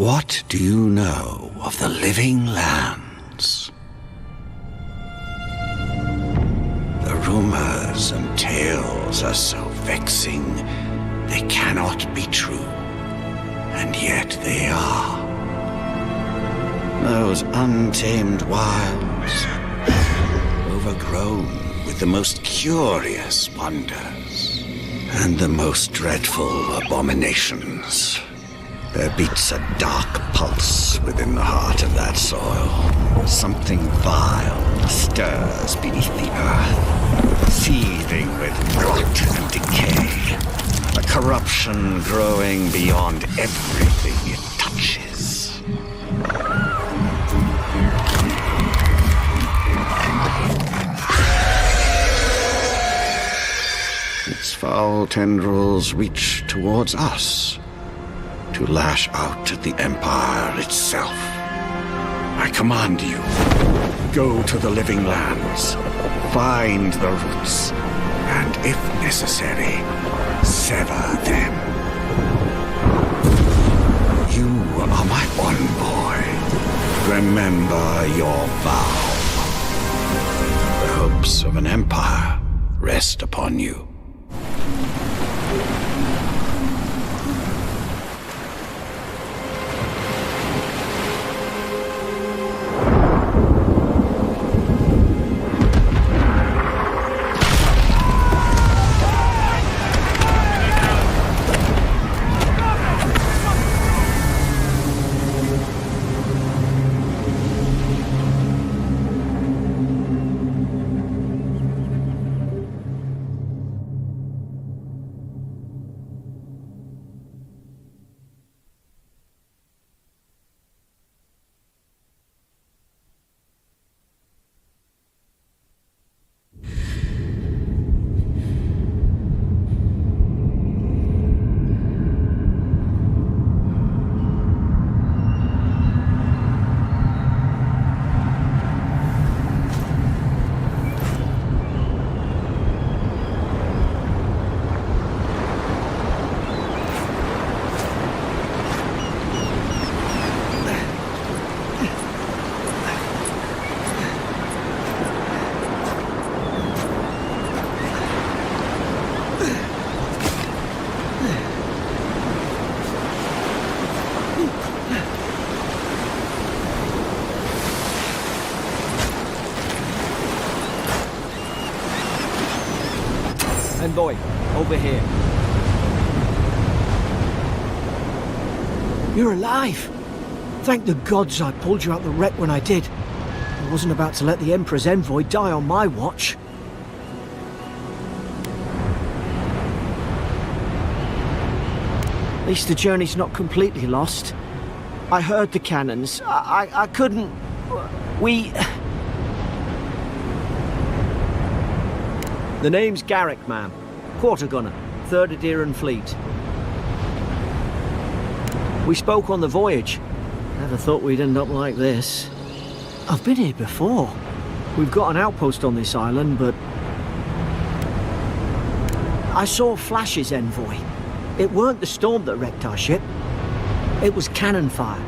What do you know of the living lands? The rumors and tales are so vexing, they cannot be true, and yet they are. Those untamed wilds, overgrown with the most curious wonders and the most dreadful abominations. There beats a dark pulse within the heart of that soil. Something vile stirs beneath the earth, seething with rot and decay. A corruption growing beyond everything it touches. Its foul tendrils reach towards us, to lash out at the Empire itself. I command you, go to the living lands, find the roots, and if necessary, sever them. You are my one boy. Remember your vow. The hopes of an empire rest upon you. Boy, over here. You're alive! Thank the gods I pulled you out the wreck when I did. I wasn't about to let the Emperor's envoy die on my watch. At least the journey's not completely lost. I heard the cannons. I couldn't... We... The name's Garrick, ma'am. Quarter gunner, 3rd Adheran Fleet. We spoke on the voyage. Never thought we'd end up like this. I've been here before. We've got an outpost on this island, but... I saw flashes, envoy. It weren't the storm that wrecked our ship. It was cannon fire,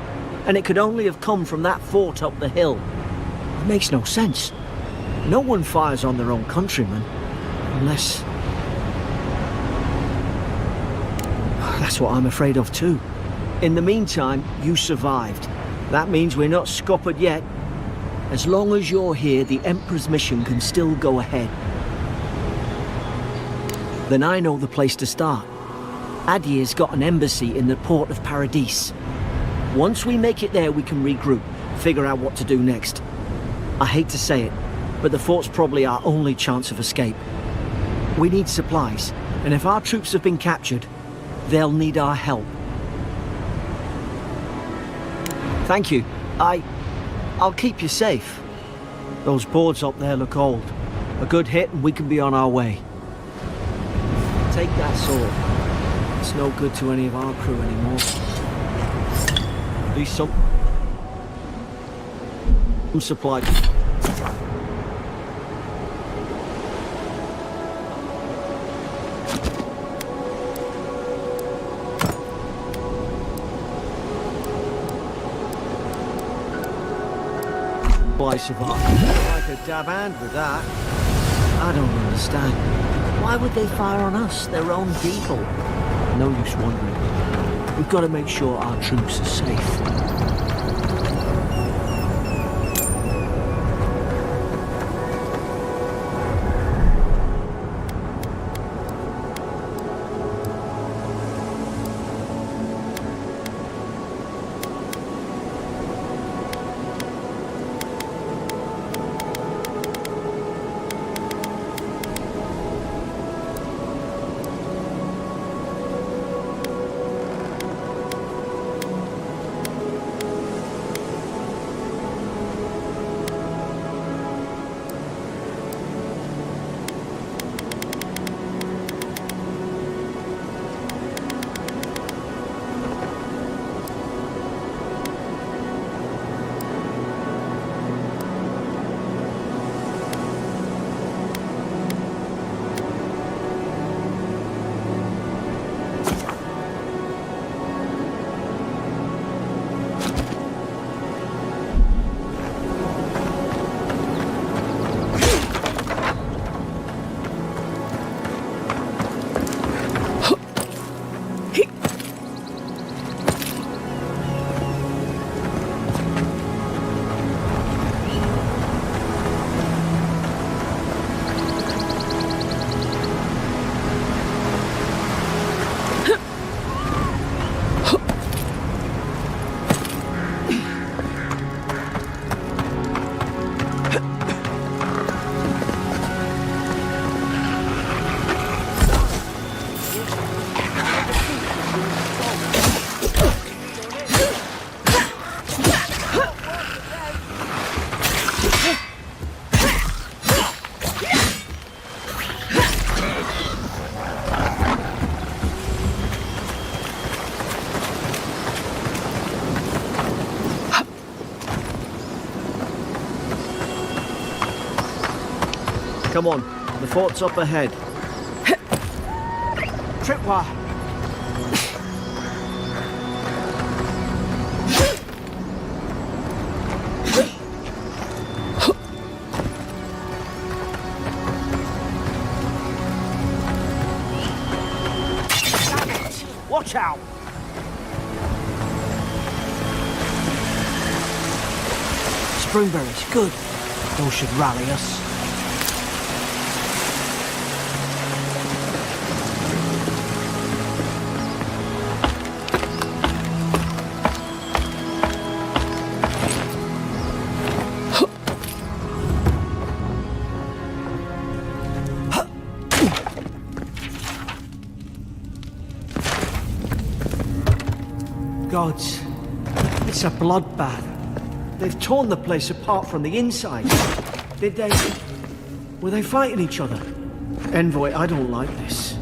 and it could only have come from that fort up the hill. It makes no sense. No one fires on their own countrymen, unless... That's what I'm afraid of too. In the meantime, you survived. That means we're not scuppered yet. As long as you're here, the Emperor's mission can still go ahead. Then I know the place to start. Adir's got an embassy in the port of Paradis. Once we make it there, we can regroup, figure out what to do next. I hate to say it, but the fort's probably our only chance of escape. We need supplies, and if our troops have been captured, they'll need our help. Thank you. I'll keep you safe. Those boards up there look old. A good hit and we can be on our way. Take that sword. It's no good to any of our crew anymore. At least some supply. slice of art. Like a dab hand with that. I don't understand. Why would they fire on us, their own people? No use wondering. We've got to make sure our troops are safe. Come on, the fort's up ahead. Tripwire! Watch out! Springberries, good. Those should rally us. Gods, it's a bloodbath. They've torn the place apart from the inside. Did they... Were they fighting each other? Envoy, I don't like this.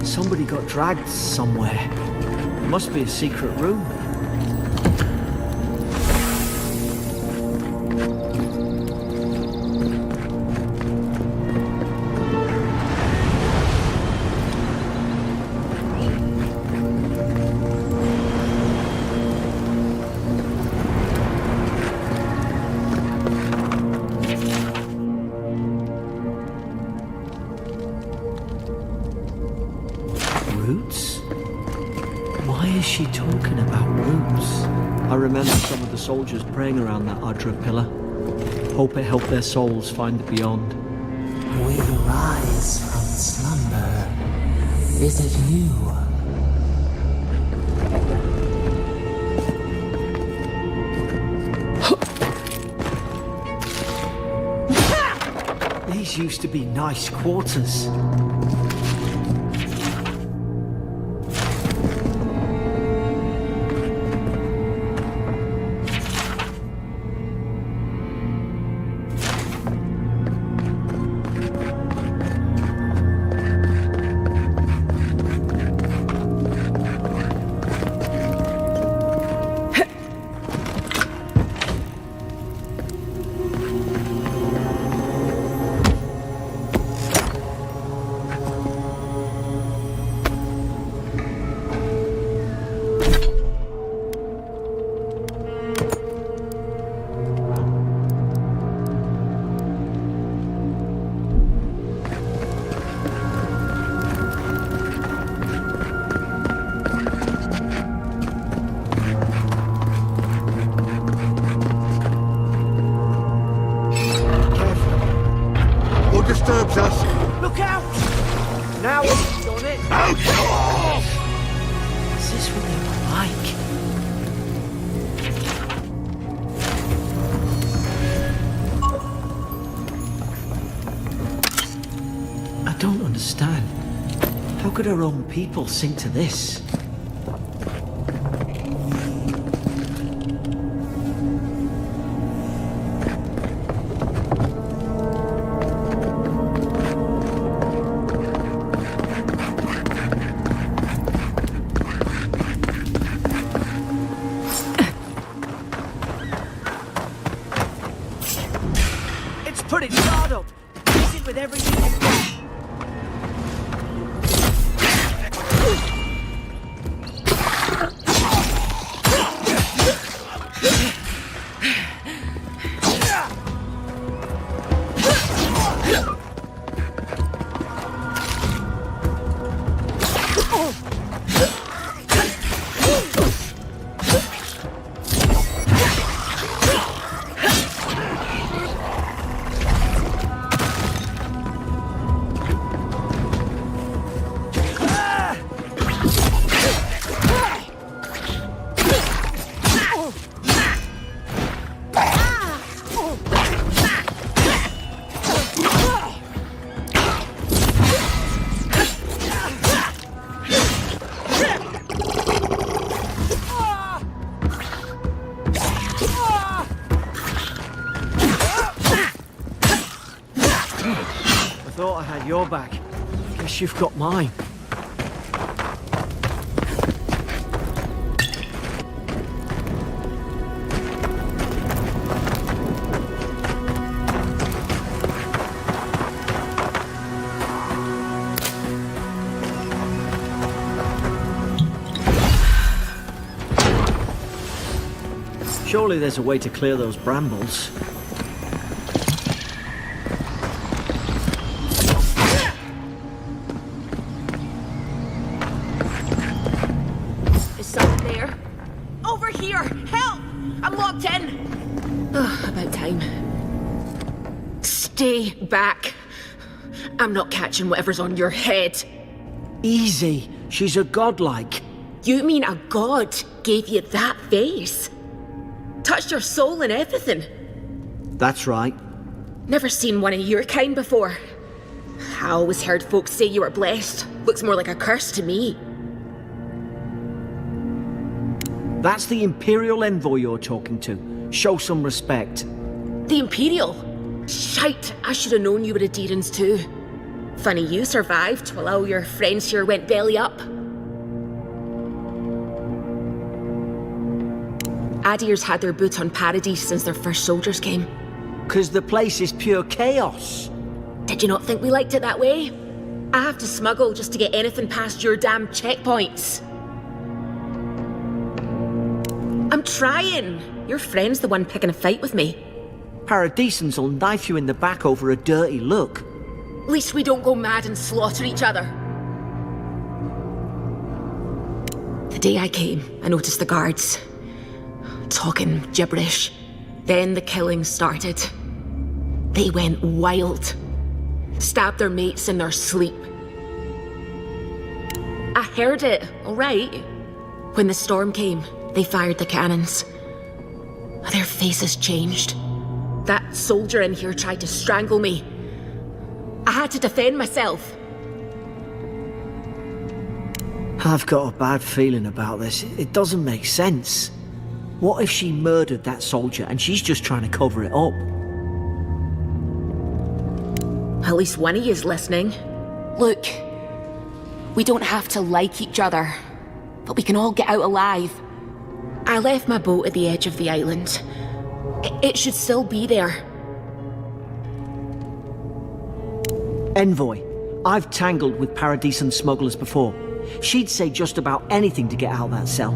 Somebody got dragged somewhere. Must be a secret room. Roots? Why is she talking about roots? I remember some of the soldiers praying around that Adra pillar. Hope it helped their souls find the beyond. We rise from slumber. Is it you? These used to be nice quarters. Now we've done it. Is this what they were like? I don't understand. How could our own people sink to this? Put it hard up. Use it with everything you've got. Thought I had your back. Guess you've got mine. Surely there's a way to clear those brambles. Stay back. I'm not catching whatever's on your head. Easy. She's a godlike. You mean a god gave you that face? Touched your soul and everything? That's right. Never seen one of your kind before. I always heard folks say you were blessed. Looks more like a curse to me. That's the Imperial envoy you're talking to. Show some respect. The Imperial? Shite, I should have known you were a Deerans too. Funny you survived while all your friends here went belly up. Adir's had their boot on Paradise since their first soldiers came. 'Cause the place is pure chaos. Did you not think we liked it that way? I have to smuggle just to get anything past your damn checkpoints. I'm trying. Your friend's the one picking a fight with me. Paradisans will knife you in the back over a dirty look. At least we don't go mad and slaughter each other. The day I came, I noticed the guards talking gibberish. Then the killing started. They went wild. Stabbed their mates in their sleep. I heard it, all right. When the storm came, they fired the cannons. Their faces changed. That soldier in here tried to strangle me. I had to defend myself. I've got a bad feeling about this. It doesn't make sense. What if she murdered that soldier and she's just trying to cover it up? At least one of you is listening. Look, we don't have to like each other, but we can all get out alive. I left my boat at the edge of the island. It should still be there. Envoy, I've tangled with Paradisan smugglers before. She'd say just about anything to get out of that cell.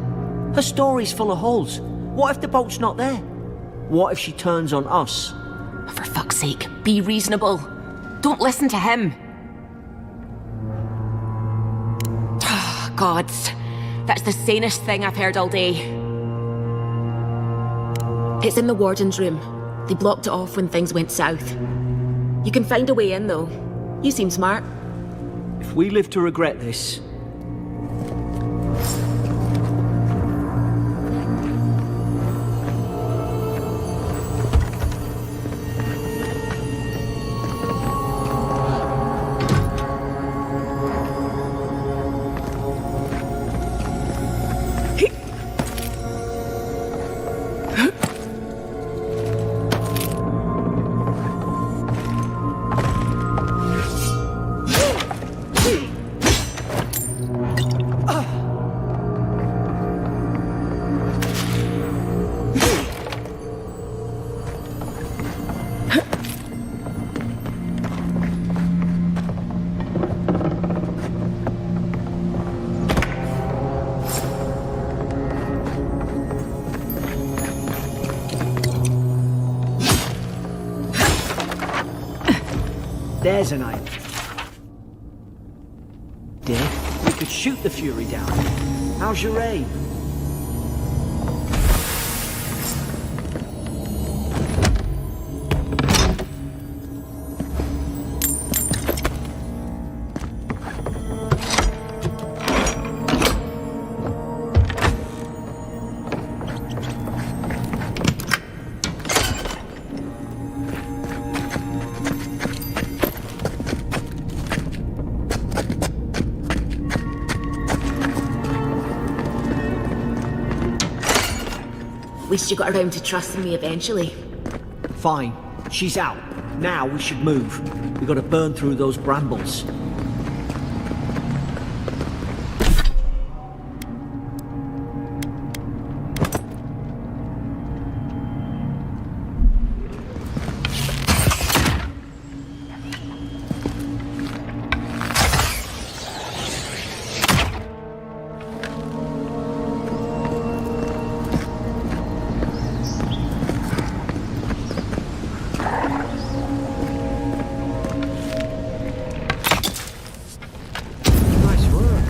Her story's full of holes. What if the boat's not there? What if she turns on us? For fuck's sake, be reasonable. Don't listen to him. Gods, that's the sanest thing I've heard all day. It's in the warden's room. They blocked it off when things went south. You can find a way in, though. You seem smart. If we live to regret this. There's an idea. We could shoot the Fury down. How's your aim? At least you got around to trusting me eventually. Fine. She's out. Now we should move. We gotta burn through those brambles. Nice work.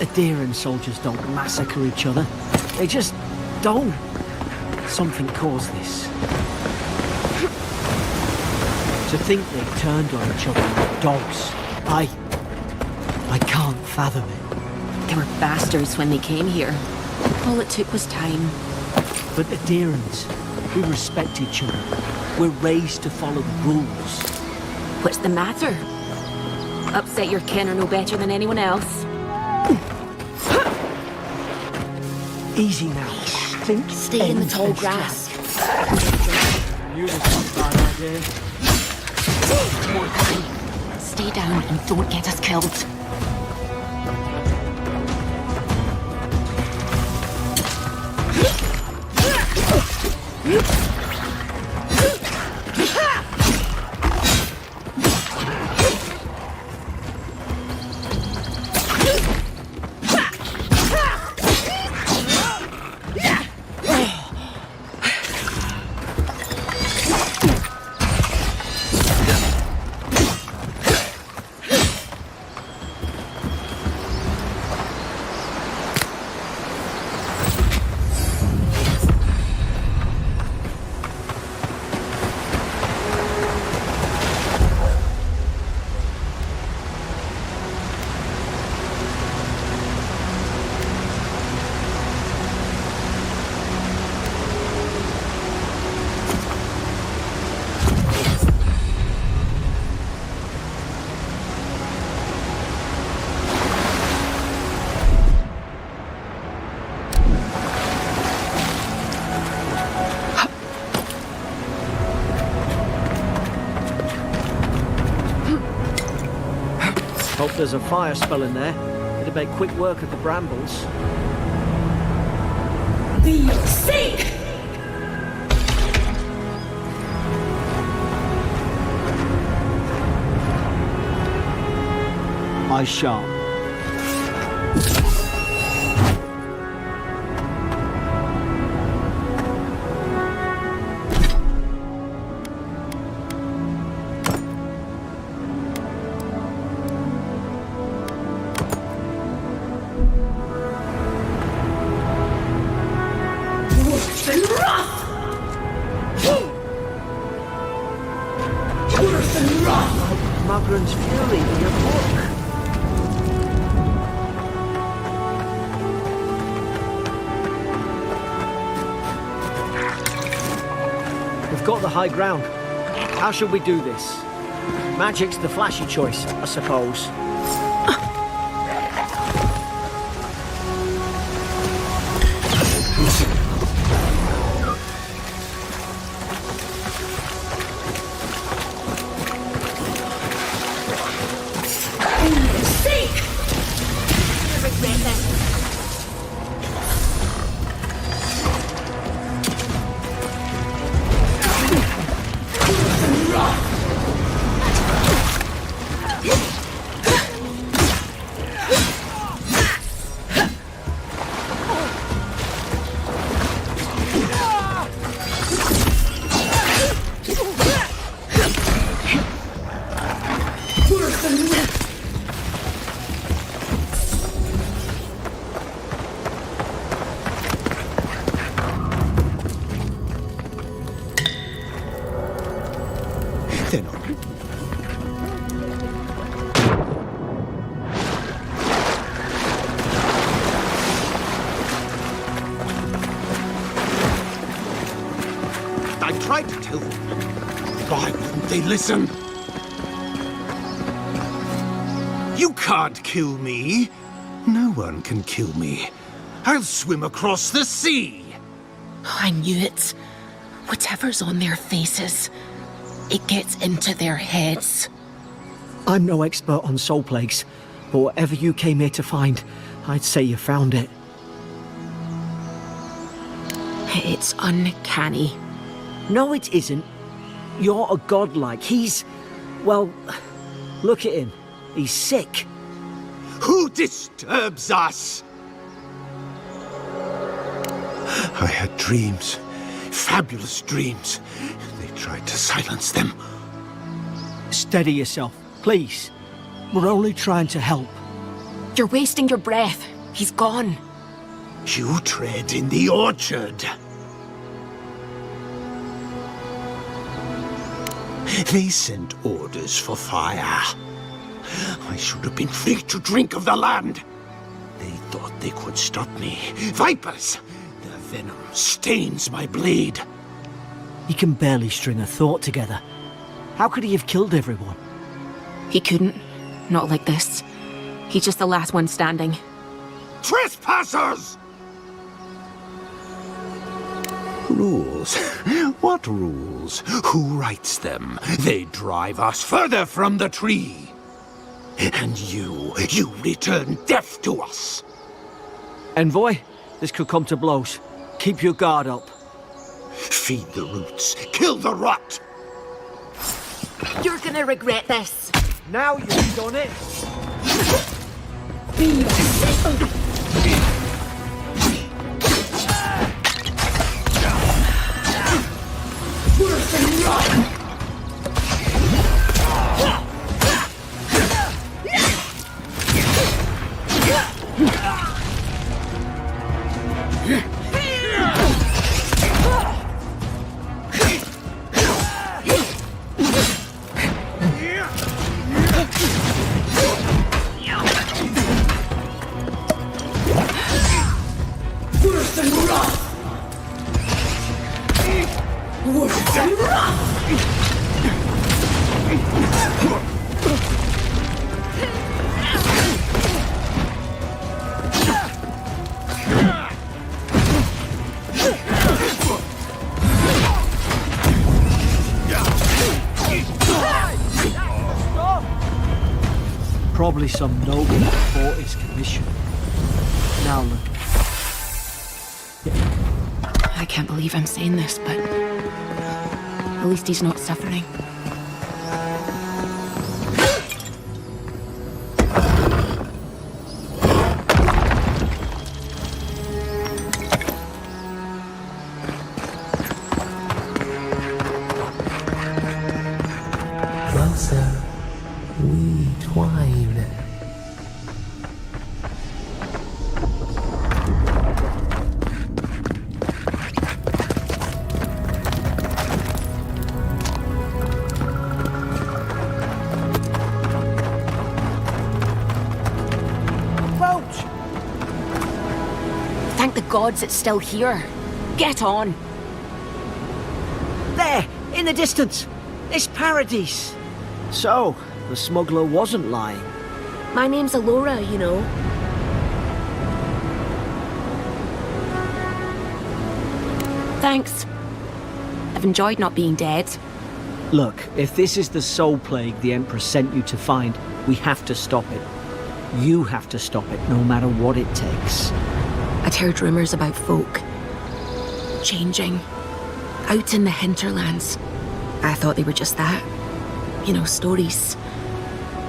Adherent soldiers don't massacre each other. They just don't. Something caused this. To think they turned on each other like dogs. I can't fathom it. They were bastards when they came here. All it took was time. But adherents, we respect each other. We're raised to follow the rules. What's the matter? Upset your kin are no better than anyone else. Easy now. Think. Stay in the tall and grass. You was not bad idea. More time. Stay down and don't get us killed. Hope there's a fire spell in there. It'd make quick work of the brambles. Be safe! Eyes sharp. Magran's fury in your book. We've got the high ground. How should we do this? Magic's the flashy choice, I suppose. They're not. I tried to tell them. Why wouldn't they listen? You can't kill me. No one can kill me. I'll swim across the sea. I knew it. Whatever's on their faces, it gets into their heads. I'm no expert on soul plagues, but whatever you came here to find, I'd say you found it. It's uncanny. No, it isn't. You're a godlike. He's... well, look at him. He's sick. Who disturbs us? I had dreams. Fabulous dreams. They tried to silence them. Steady yourself, please. We're only trying to help. You're wasting your breath. He's gone. You tread in the orchard. They sent orders for fire. I should have been free to drink of the land. They thought they could stop me. Vipers! Their venom stains my blade. He can barely string a thought together. How could he have killed everyone? He couldn't. Not like this. He's just the last one standing. Trespassers! Rules? What rules? Who writes them? They drive us further from the tree. And you return death to us. Envoy, this could come to blows. Keep your guard up. Feed the roots, kill the rot. You're gonna regret this. Now you've done it. Probably some noble that bought his commission. Now look. I can't believe I'm saying this, but at least he's not suffering. Closer, we twine. Thank the gods it's still here. Get on. There, in the distance. It's Paradise. So, the smuggler wasn't lying. My name's Alora, you know. Thanks. I've enjoyed not being dead. Look, if this is the soul plague the Emperor sent you to find, we have to stop it. You have to stop it, no matter what it takes. I'd heard rumours about folk changing out in the hinterlands. I thought they were just that. You know, stories.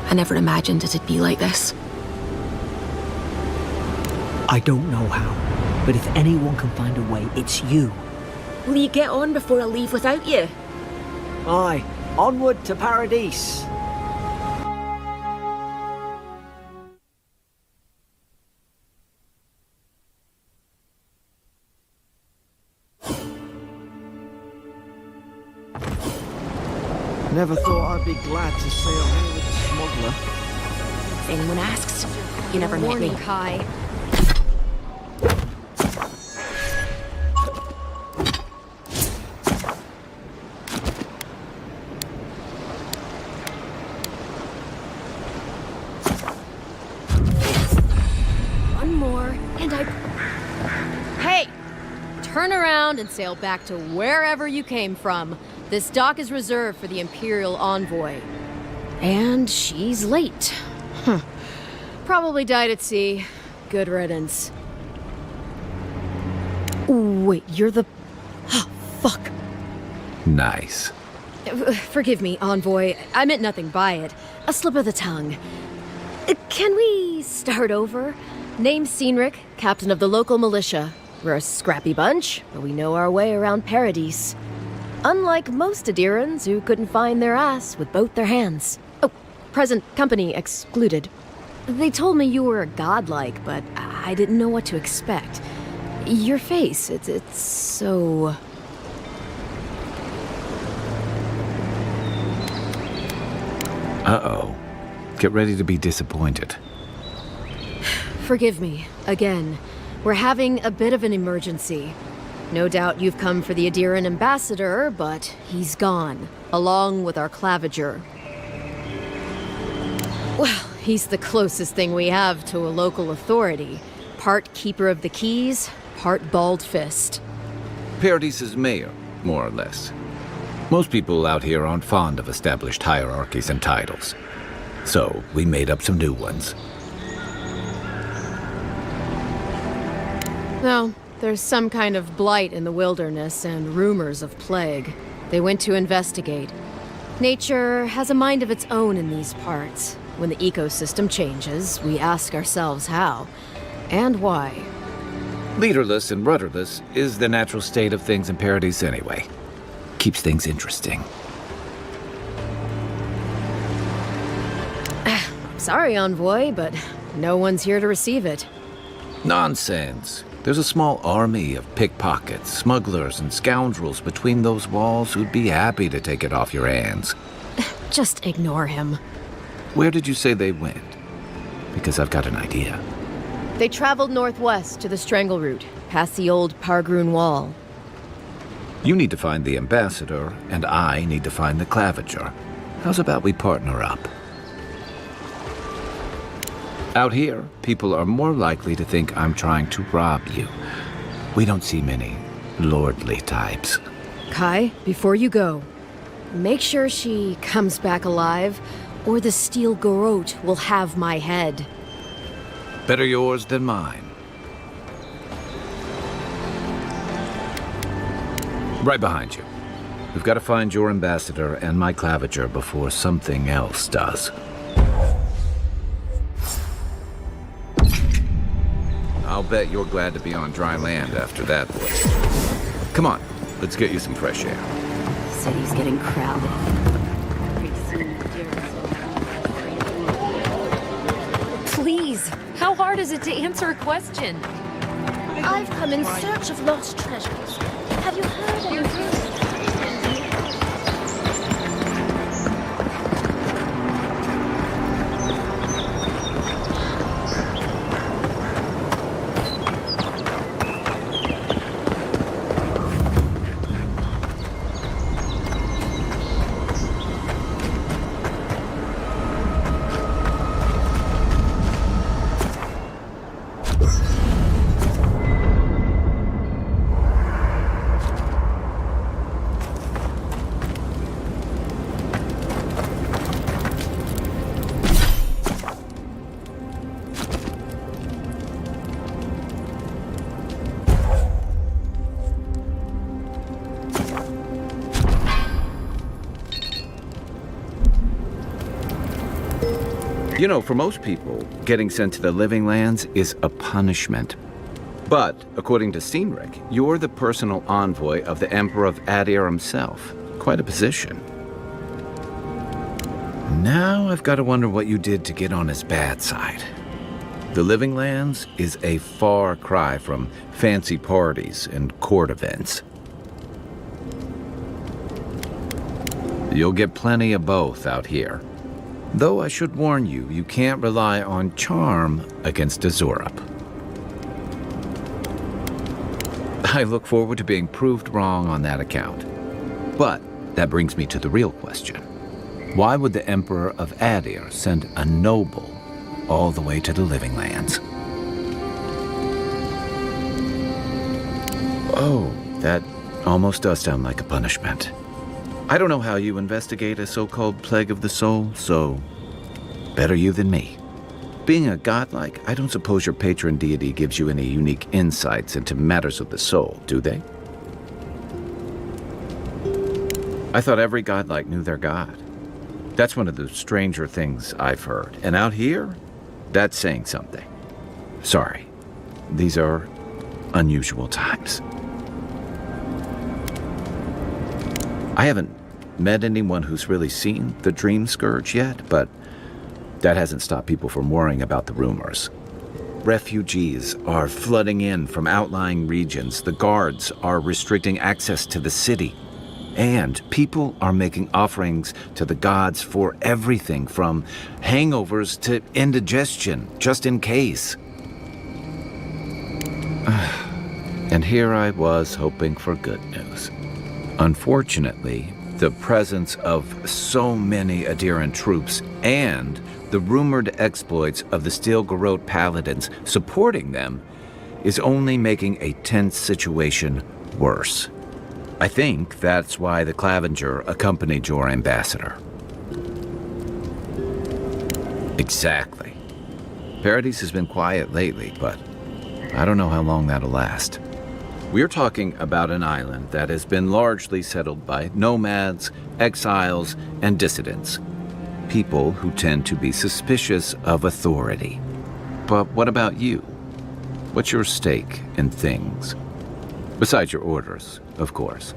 I never imagined it'd be like this. I don't know how, but if anyone can find a way, it's you. Will you get on before I leave without you? Aye, onward to Paradise. Never thought I'd be glad to sail here with a smuggler. If anyone asks, you never met me. Kai. One more, and I... Hey! Turn around and sail back to wherever you came from. This dock is reserved for the Imperial Envoy. And she's late. Probably died at sea. Good riddance. Wait, you're the... Oh, fuck. Nice. Forgive me, Envoy. I meant nothing by it. A slip of the tongue. Can we start over? Name's Cynric, captain of the local militia. We're a scrappy bunch, but we know our way around Paradise. Unlike most Adirans who couldn't find their ass with both their hands. Oh, present company excluded. They told me you were godlike, but I didn't know what to expect. Your face, it's so... Uh-oh. Get ready to be disappointed. Forgive me, again. We're having a bit of an emergency. No doubt you've come for the Adiran ambassador, but he's gone, along with our claviger. Well, he's the closest thing we have to a local authority. Part keeper of the keys, part bald fist. Paradise's mayor, more or less. Most people out here aren't fond of established hierarchies and titles. So, we made up some new ones. No, there's some kind of blight in the wilderness and rumors of plague. They went to investigate. Nature has a mind of its own in these parts. When the ecosystem changes, we ask ourselves how and why. Leaderless and rudderless is the natural state of things in Paradise anyway. Keeps things interesting. Sorry, Envoy, but no one's here to receive it. Nonsense. There's a small army of pickpockets, smugglers, and scoundrels between those walls who'd be happy to take it off your hands. Just ignore him. Where did you say they went? Because I've got an idea. They traveled northwest to the Strangle Route, past the old Pargroon Wall. You need to find the ambassador, and I need to find the claviger. How's about we partner up? Out here, people are more likely to think I'm trying to rob you. We don't see many lordly types. Kai, before you go, make sure she comes back alive, or the steel garrote will have my head. Better yours than mine. Right behind you. We've got to find your ambassador and my claviger before something else does. I'll bet you're glad to be on dry land after that voice. Come on, let's get you some fresh air. City's getting crowded. Please, how hard is it to answer a question? I've come in search of lost treasures. Have you heard anything? You know, for most people, getting sent to the Living Lands is a punishment. But, according to Cynric, you're the personal envoy of the Emperor of Adir himself. Quite a position. Now I've got to wonder what you did to get on his bad side. The Living Lands is a far cry from fancy parties and court events. You'll get plenty of both out here. Though I should warn you, you can't rely on charm against Azurup. I look forward to being proved wrong on that account. But that brings me to the real question. Why would the Emperor of Adir send a noble all the way to the Living Lands? Oh, that almost does sound like a punishment. I don't know how you investigate a so-called plague of the soul, so better you than me. Being a godlike, I don't suppose your patron deity gives you any unique insights into matters of the soul, do they? I thought every godlike knew their god. That's one of the stranger things I've heard. And out here, that's saying something. Sorry, these are unusual times. I haven't met anyone who's really seen the Dream Scourge yet, but that hasn't stopped people from worrying about the rumors. Refugees are flooding in from outlying regions. The guards are restricting access to the city. And people are making offerings to the gods for everything from hangovers to indigestion, just in case. And here I was hoping for good news. Unfortunately, the presence of so many Adiran troops and the rumored exploits of the Steel Garrote paladins supporting them is only making a tense situation worse. I think that's why the Clavenger accompanied your ambassador. Exactly. Paradise has been quiet lately, but I don't know how long that'll last. We're talking about an island that has been largely settled by nomads, exiles, and dissidents. People who tend to be suspicious of authority. But what about you? What's your stake in things? Besides your orders, of course.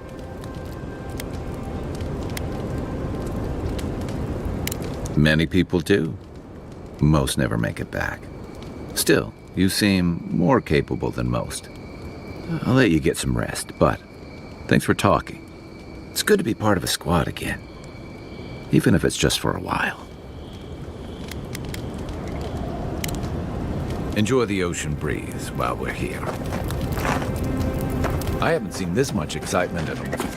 Many people do. Most never make it back. Still, you seem more capable than most. I'll let you get some rest, but thanks for talking. It's good to be part of a squad again, even if it's just for a while. Enjoy the ocean breeze while we're here. I haven't seen this much excitement in a while.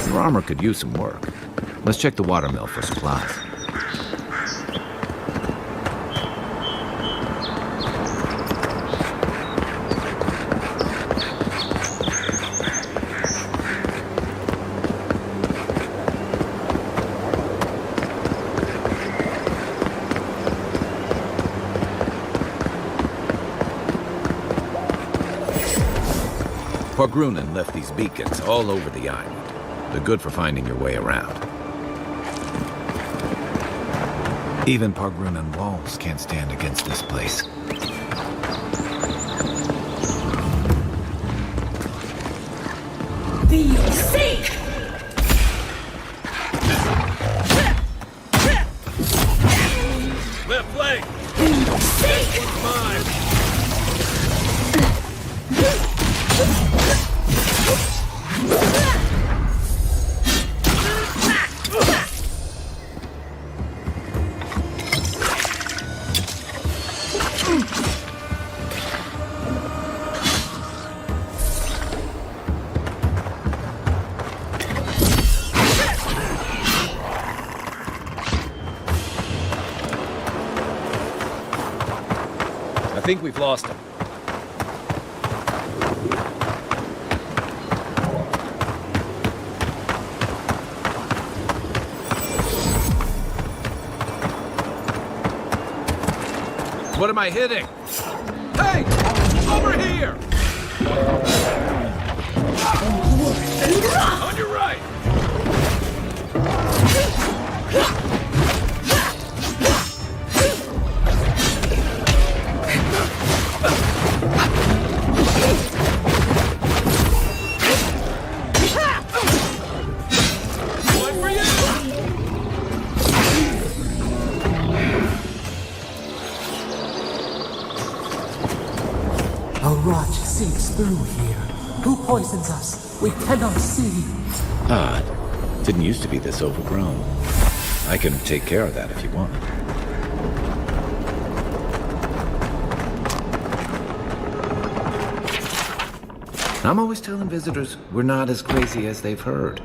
Your armor could use some work. Let's check the watermill for supplies. Pargrunen left these beacons all over the island. They're good for finding your way around. Even Pargrunen walls can't stand against this place. Left leg! This one's mine! I think we've lost him. What am I hitting? Hey! Over here! On your right! One for you! A rot seeps through here. Who poisons us? We cannot see. Odd. Didn't used to be this overgrown. I can take care of that if you want. I'm always telling visitors we're not as crazy as they've heard.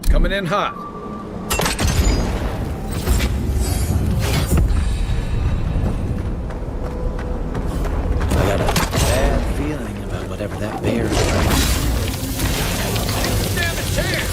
Coming in hot. I got a bad feeling about whatever that bear's trying. Stand a chance!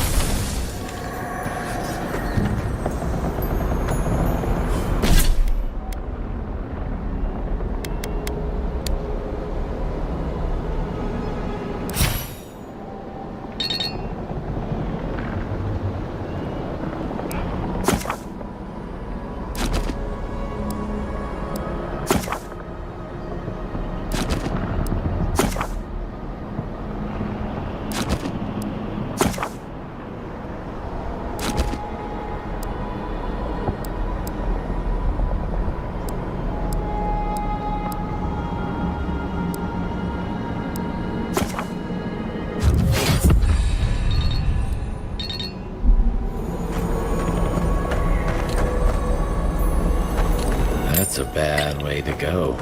That's a bad way to go.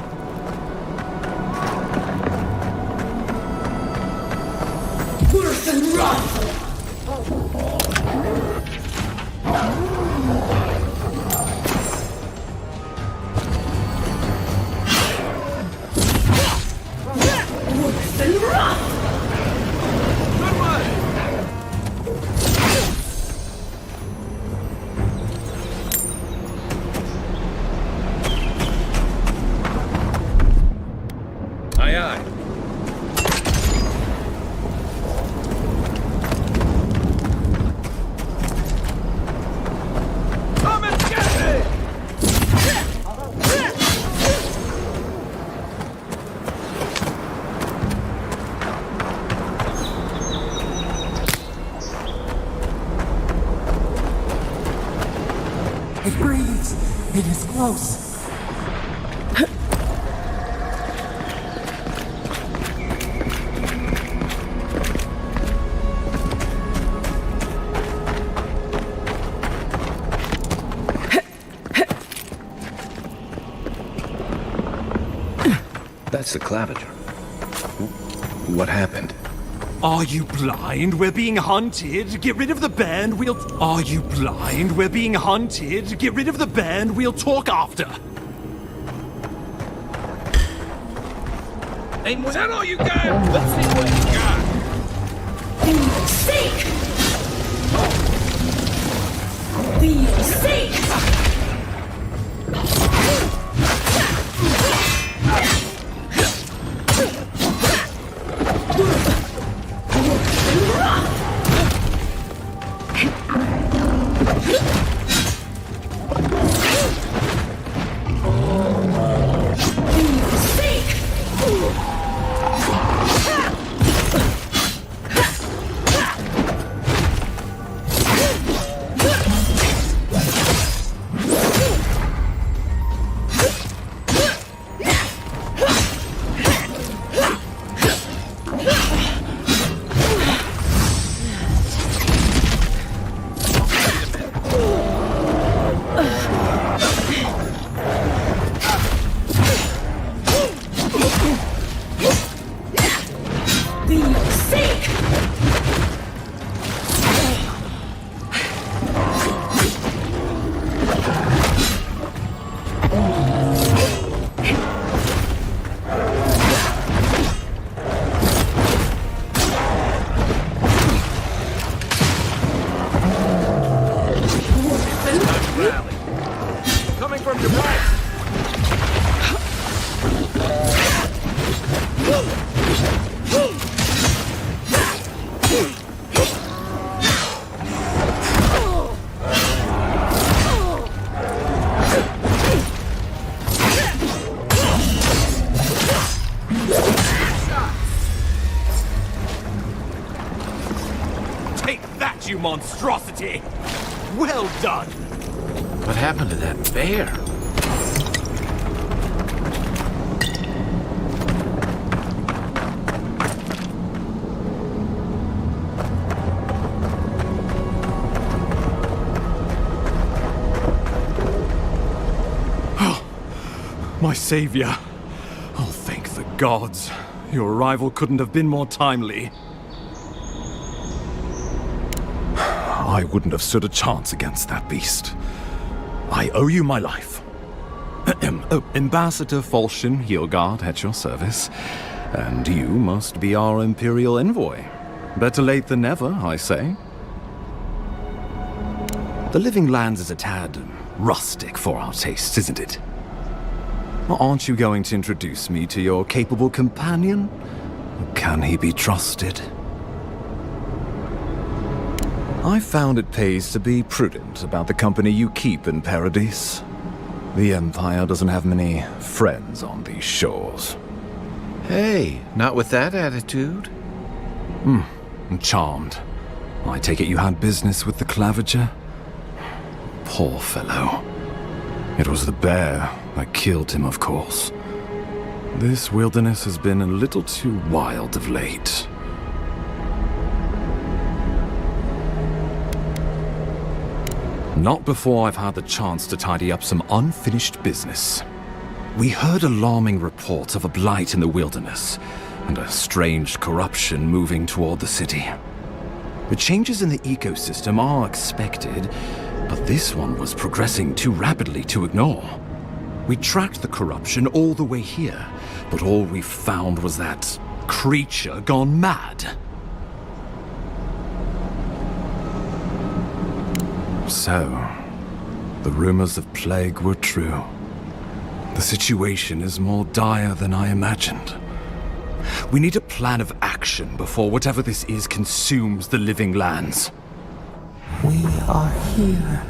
Aye, aye. Come and get me! It breathes. It is close. That's the claviger. What happened? Are you blind? We're being hunted. Get rid of the bear and we'll... Are you blind? We're being hunted. Get rid of the bear and we'll talk after. Is that all you got? Let's see what you got. Seek! Seek! Coming from your right. Take that, you monstrosity! Well done! What happened to that bear? My savior. Oh, thank the gods. Your arrival couldn't have been more timely. I wouldn't have stood a chance against that beast. I owe you my life. Ambassador Falchion Heelguard at your service. And you must be our Imperial envoy. Better late than never, I say. The Living Lands is a tad rustic for our tastes, isn't it? Aren't you going to introduce me to your capable companion? Can he be trusted? I found it pays to be prudent about the company you keep in Paradise. The Empire doesn't have many friends on these shores. Hey, not with that attitude. I'm charmed. I take it you had business with the Claviger? Poor fellow. It was the bear that killed him, of course. This wilderness has been a little too wild of late. Not before I've had the chance to tidy up some unfinished business. We heard alarming reports of a blight in the wilderness, and a strange corruption moving toward the city. The changes in the ecosystem are expected, but this one was progressing too rapidly to ignore. We tracked the corruption all the way here, but all we found was that creature gone mad. So, the rumors of plague were true. The situation is more dire than I imagined. We need a plan of action before whatever this is consumes the Living Lands. We are here.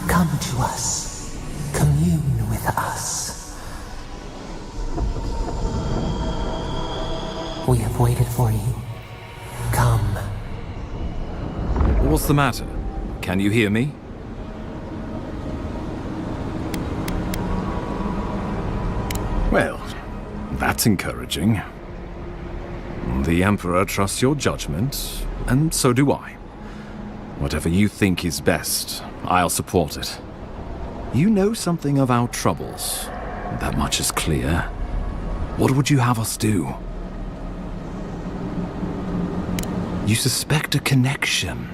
Come to us. Commune with us. We have waited for you. Come. What's the matter? Can you hear me? Well, that's encouraging. The Emperor trusts your judgment, and so do I. Whatever you think is best, I'll support it. You know something of our troubles. That much is clear. What would you have us do? You suspect a connection.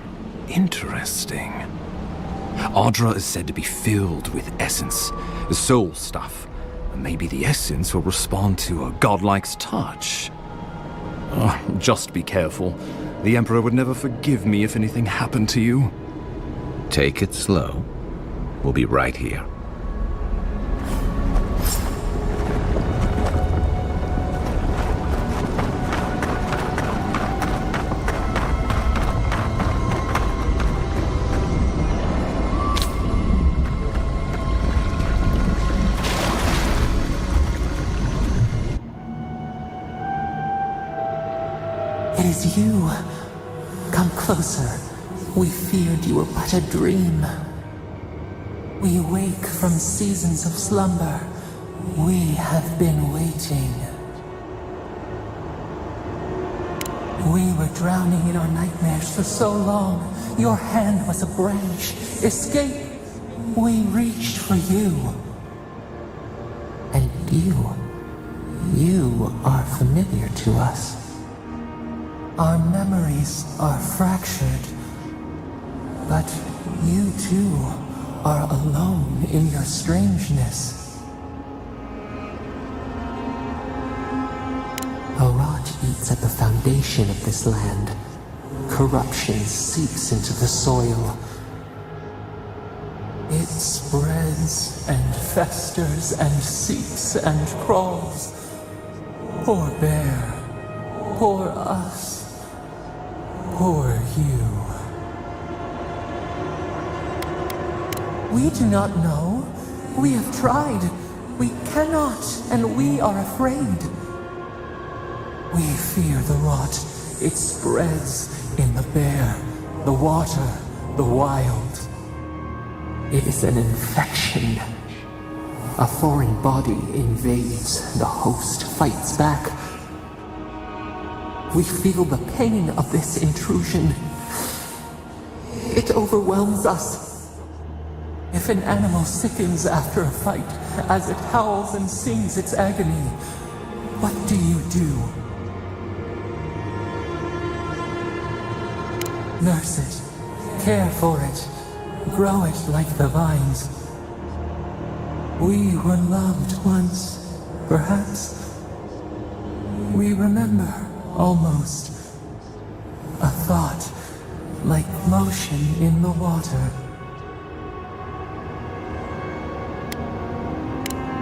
Interesting. Ardra is said to be filled with essence, the soul stuff. Maybe the essence will respond to a godlike's touch. Just be careful. The Emperor would never forgive me if anything happened to you. Take it slow. We'll be right here. It is you. Come closer. We feared you were but a dream. We wake from seasons of slumber. We have been waiting. We were drowning in our nightmares for so long. Your hand was a branch. Escape! We reached for you. And you are familiar to us. Our memories are fractured, but you too are alone in your strangeness. A rot eats at the foundation of this land. Corruption seeps into the soil. It spreads and festers and seeps and crawls. Poor bear, poor us. Poor you. We do not know. We have tried. We cannot, and we are afraid. We fear the rot. It spreads in the bear, the water, the wild. It is an infection. A foreign body invades. The host fights back. We feel the pain of this intrusion. It overwhelms us. If an animal sickens after a fight, as it howls and sings its agony, what do you do? Nurse it, care for it, grow it like the vines. We were loved once, perhaps. We remember. Almost. A thought, like motion in the water.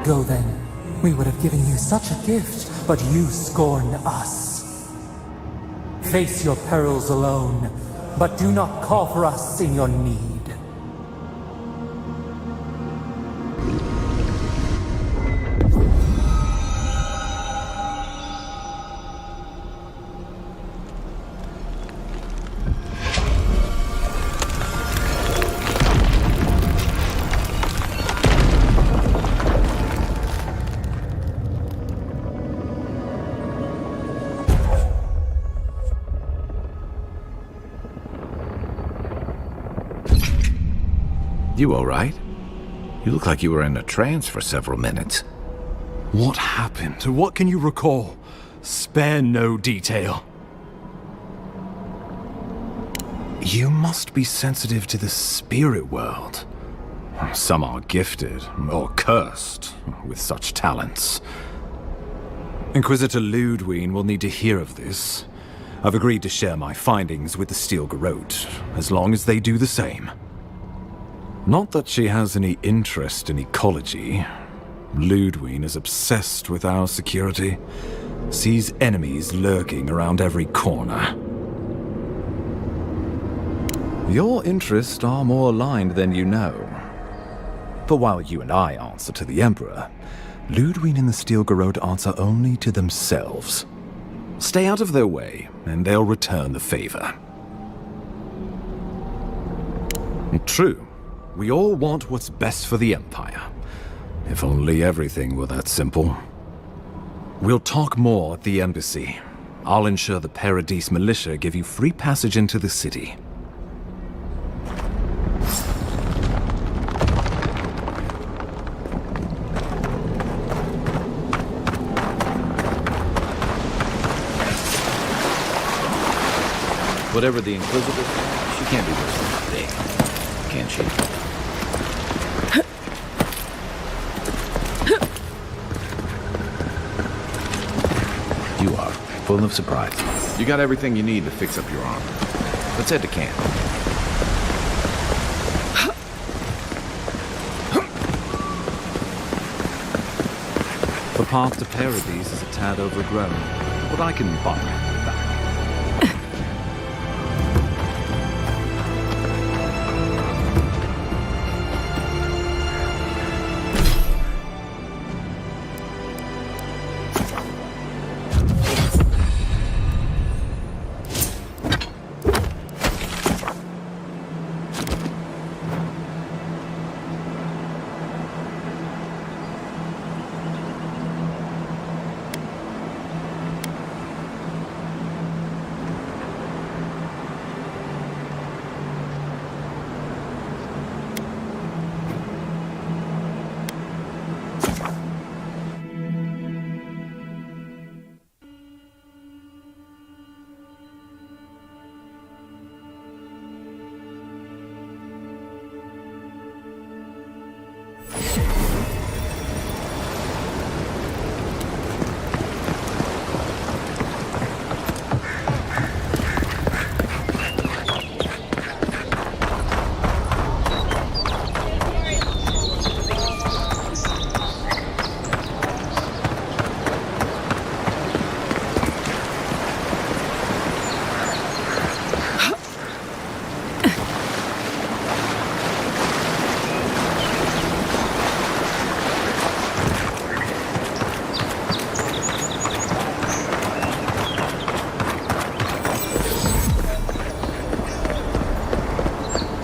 Go then. We would have given you such a gift, but you scorn us. Face your perils alone, but do not call for us in your need. You all right? You look like you were in a trance for several minutes. What happened? What can you recall? Spare no detail. You must be sensitive to the spirit world. Some are gifted, or cursed, with such talents. Inquisitor Ludwine will need to hear of this. I've agreed to share my findings with the Steel Garrote, as long as they do the same. Not that she has any interest in ecology. Ludwine is obsessed with our security, sees enemies lurking around every corner. Your interests are more aligned than you know. But while you and I answer to the Emperor, Ludwine and the Steel Garrote answer only to themselves. Stay out of their way, and they'll return the favor. True. We all want what's best for the Empire. If only everything were that simple. We'll talk more at the embassy. I'll ensure the Paradise militia give you free passage into the city. Whatever the Inquisitor, she can't be this big, can she? You are full of surprise. You got everything you need to fix up your armor. Let's head to camp. The path to Paradise is a tad overgrown, but I can buy my way back.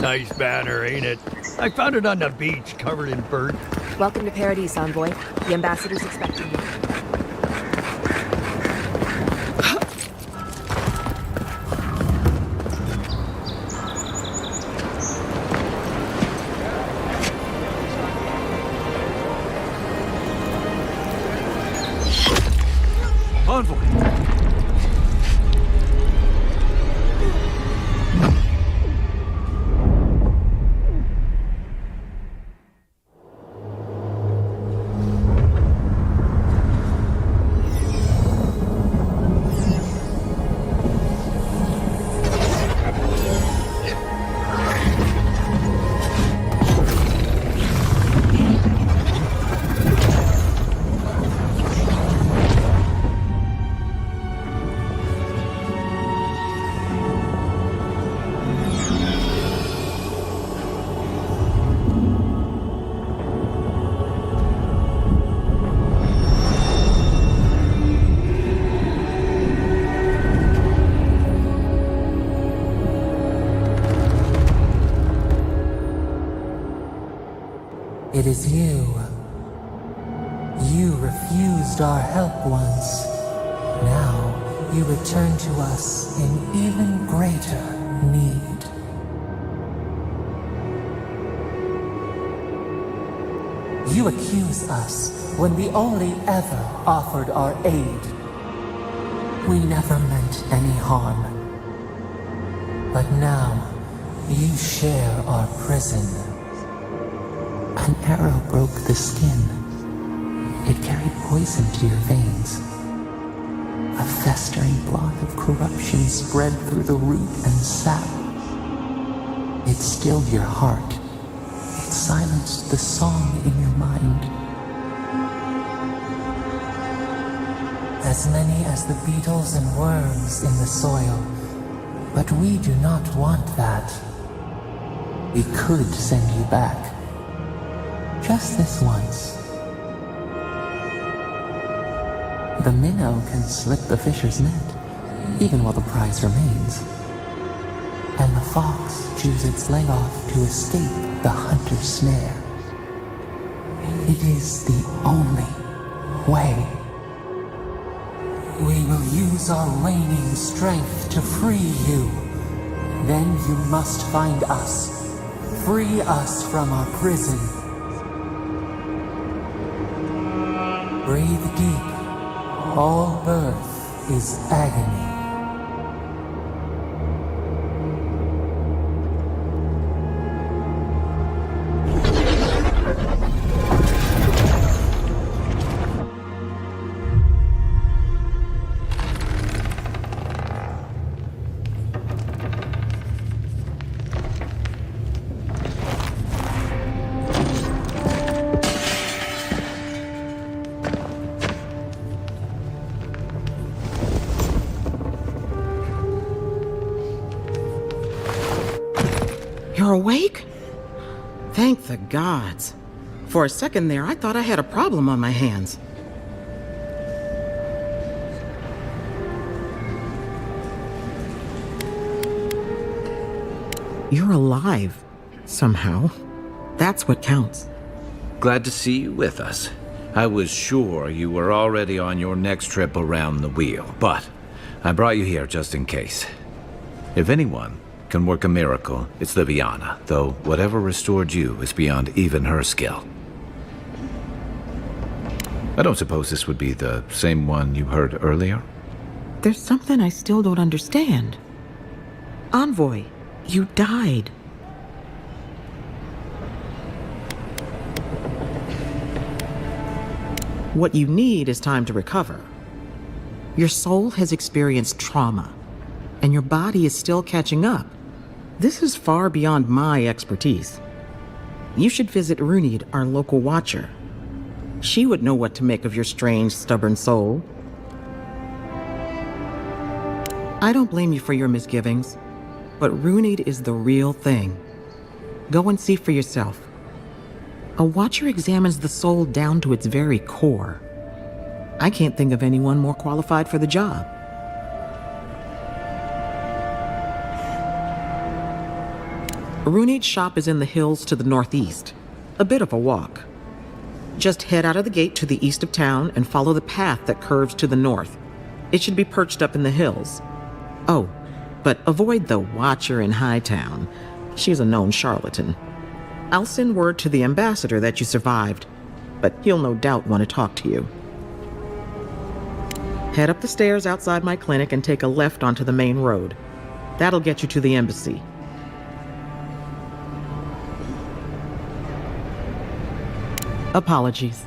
Nice banner, ain't it? I found it on the beach, covered in burnt. Welcome to Paradise, Envoy. The ambassador's expecting you. Envoy! It is you. You refused our help once. Now you return to us in even greater need. You accuse us when we only ever offered our aid. We never meant any harm. But now, you share our prison. An arrow broke the skin. It carried poison to your veins. A festering blot of corruption spread through the root and sap. It stilled your heart. It silenced the song in your mind. As many as the beetles and worms in the soil. But we do not want that. We could send you back. Just this once. The minnow can slip the fisher's net, even while the prize remains. And the fox chews its leg off to escape the hunter's snare. It is the only way. We will use our waning strength to free you. Then you must find us. Free us from our prison. Breathe deep. All birth is agony. You're awake? Thank the gods. For a second there, I thought I had a problem on my hands. You're alive, somehow. That's what counts. Glad to see you with us. I was sure you were already on your next trip around the wheel, but I brought you here just in case. If anyone can work a miracle, it's Liviana, though whatever restored you is beyond even her skill. I don't suppose this would be the same one you heard earlier? There's something I still don't understand. Envoy, you died. What you need is time to recover. Your soul has experienced trauma, and your body is still catching up. This is far beyond my expertise. You should visit Runid, our local watcher. She would know what to make of your strange, stubborn soul. I don't blame you for your misgivings, but Runid is the real thing. Go and see for yourself. A watcher examines the soul down to its very core. I can't think of anyone more qualified for the job. Runid's shop is in the hills to the northeast. A bit of a walk. Just head out of the gate to the east of town and follow the path that curves to the north. It should be perched up in the hills. Oh, but avoid the watcher in Hightown. She's a known charlatan. I'll send word to the ambassador that you survived, but he'll no doubt want to talk to you. Head up the stairs outside my clinic and take a left onto the main road. That'll get you to the embassy. Apologies.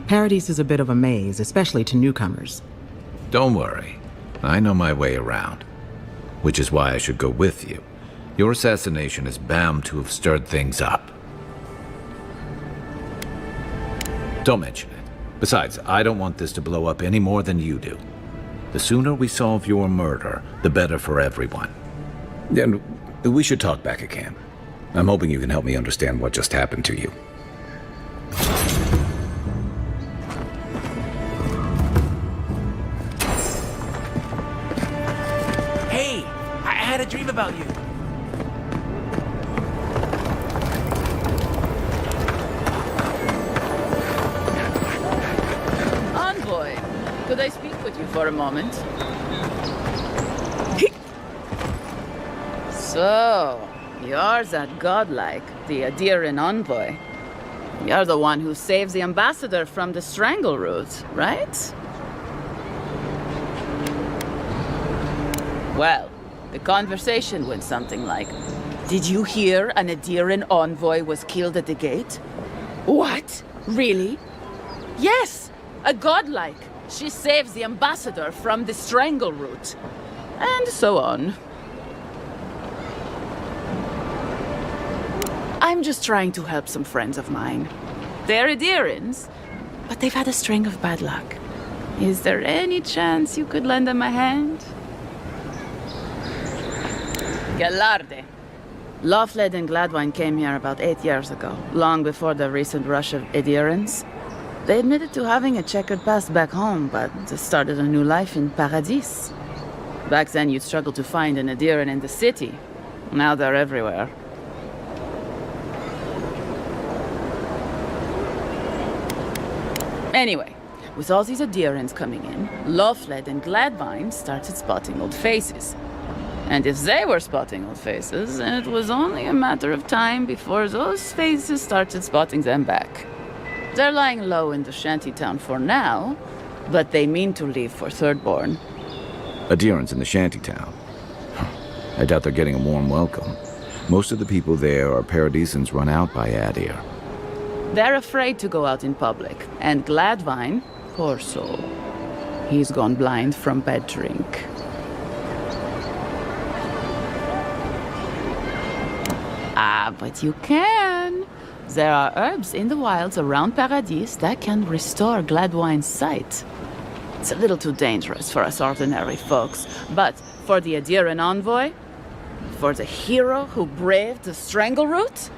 Paradise is a bit of a maze, especially to newcomers. Don't worry. I know my way around. Which is why I should go with you. Your assassination is bound to have stirred things up. Don't mention it. Besides, I don't want this to blow up any more than you do. The sooner we solve your murder, the better for everyone. Then we should talk back at camp. I'm hoping you can help me understand what just happened to you. Hey, I had a dream about you. Envoy, could I speak with you for a moment? So, you're that godlike, the Adiran envoy. You're the one who saves the ambassador from the strangle root, right? Well, the conversation went something like, did you hear an Adiran envoy was killed at the gate? What? Really? Yes, a godlike. She saves the ambassador from the strangle root. And so on. I'm just trying to help some friends of mine. They're Adirans, but they've had a string of bad luck. Is there any chance you could lend them a hand? Galarde. Loughled and Gladwine came here about 8 years ago, long before the recent rush of Adirans. They admitted to having a checkered past back home, but they started a new life in Paradis. Back then, you'd struggle to find an Adiran in the city. Now they're everywhere. Anyway, with all these Adirans coming in, Loughled and Gladwine started spotting old faces. And if they were spotting old faces, it was only a matter of time before those faces started spotting them back. They're lying low in the shantytown for now, but they mean to leave for Thirdborn. Adirans in the shantytown. I doubt they're getting a warm welcome. Most of the people there are Paradisans run out by Adir. They're afraid to go out in public, and Gladwine, poor soul, he's gone blind from bad drink. Ah, but you can. There are herbs in the wilds around Paradis that can restore Gladwine's sight. It's a little too dangerous for us ordinary folks, but for the Adiran envoy, for the hero who braved the strangle route?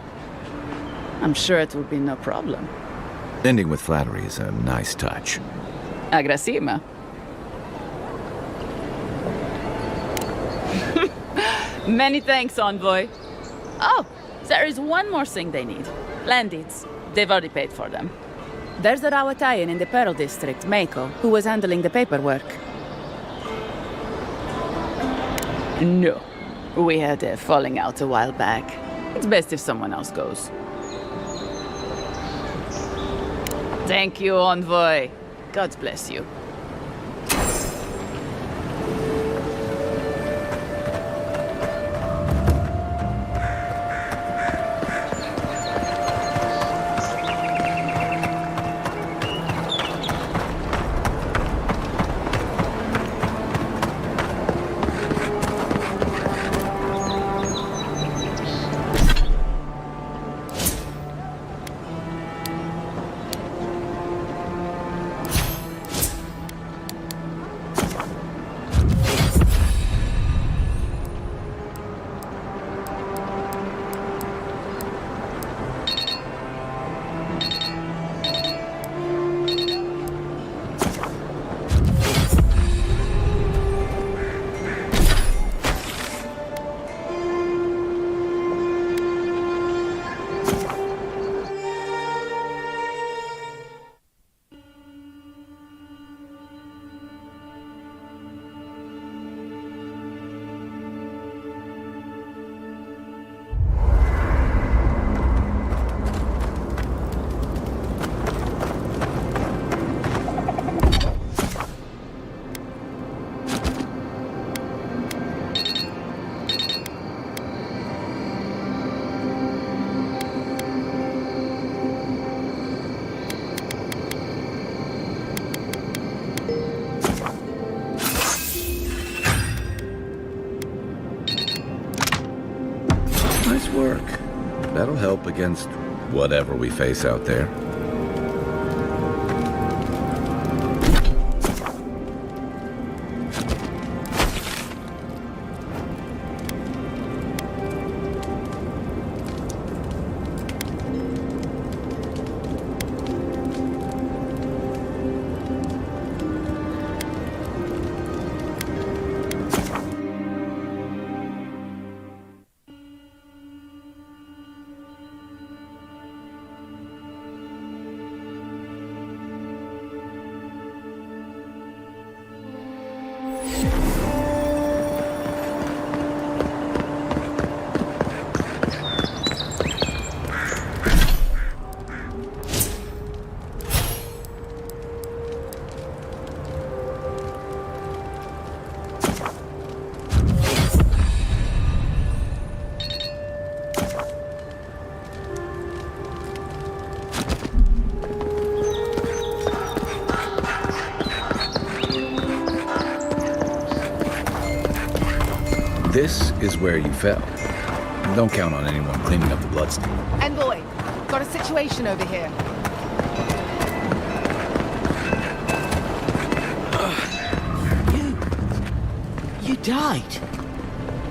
I'm sure it will be no problem. Ending with flattery is a nice touch. Agrasima. Many thanks, Envoy. Oh, there is one more thing they need. Land deeds. They've already paid for them. There's a Rawatayan in the Pearl District, Mako, who was handling the paperwork. No. We had a falling out a while back. It's best if someone else goes. Thank you, Envoy. God bless you. Nice work. That'll help against whatever we face out there. This is where you fell. Don't count on anyone cleaning up the bloodstain. Envoy, got a situation over here. You died.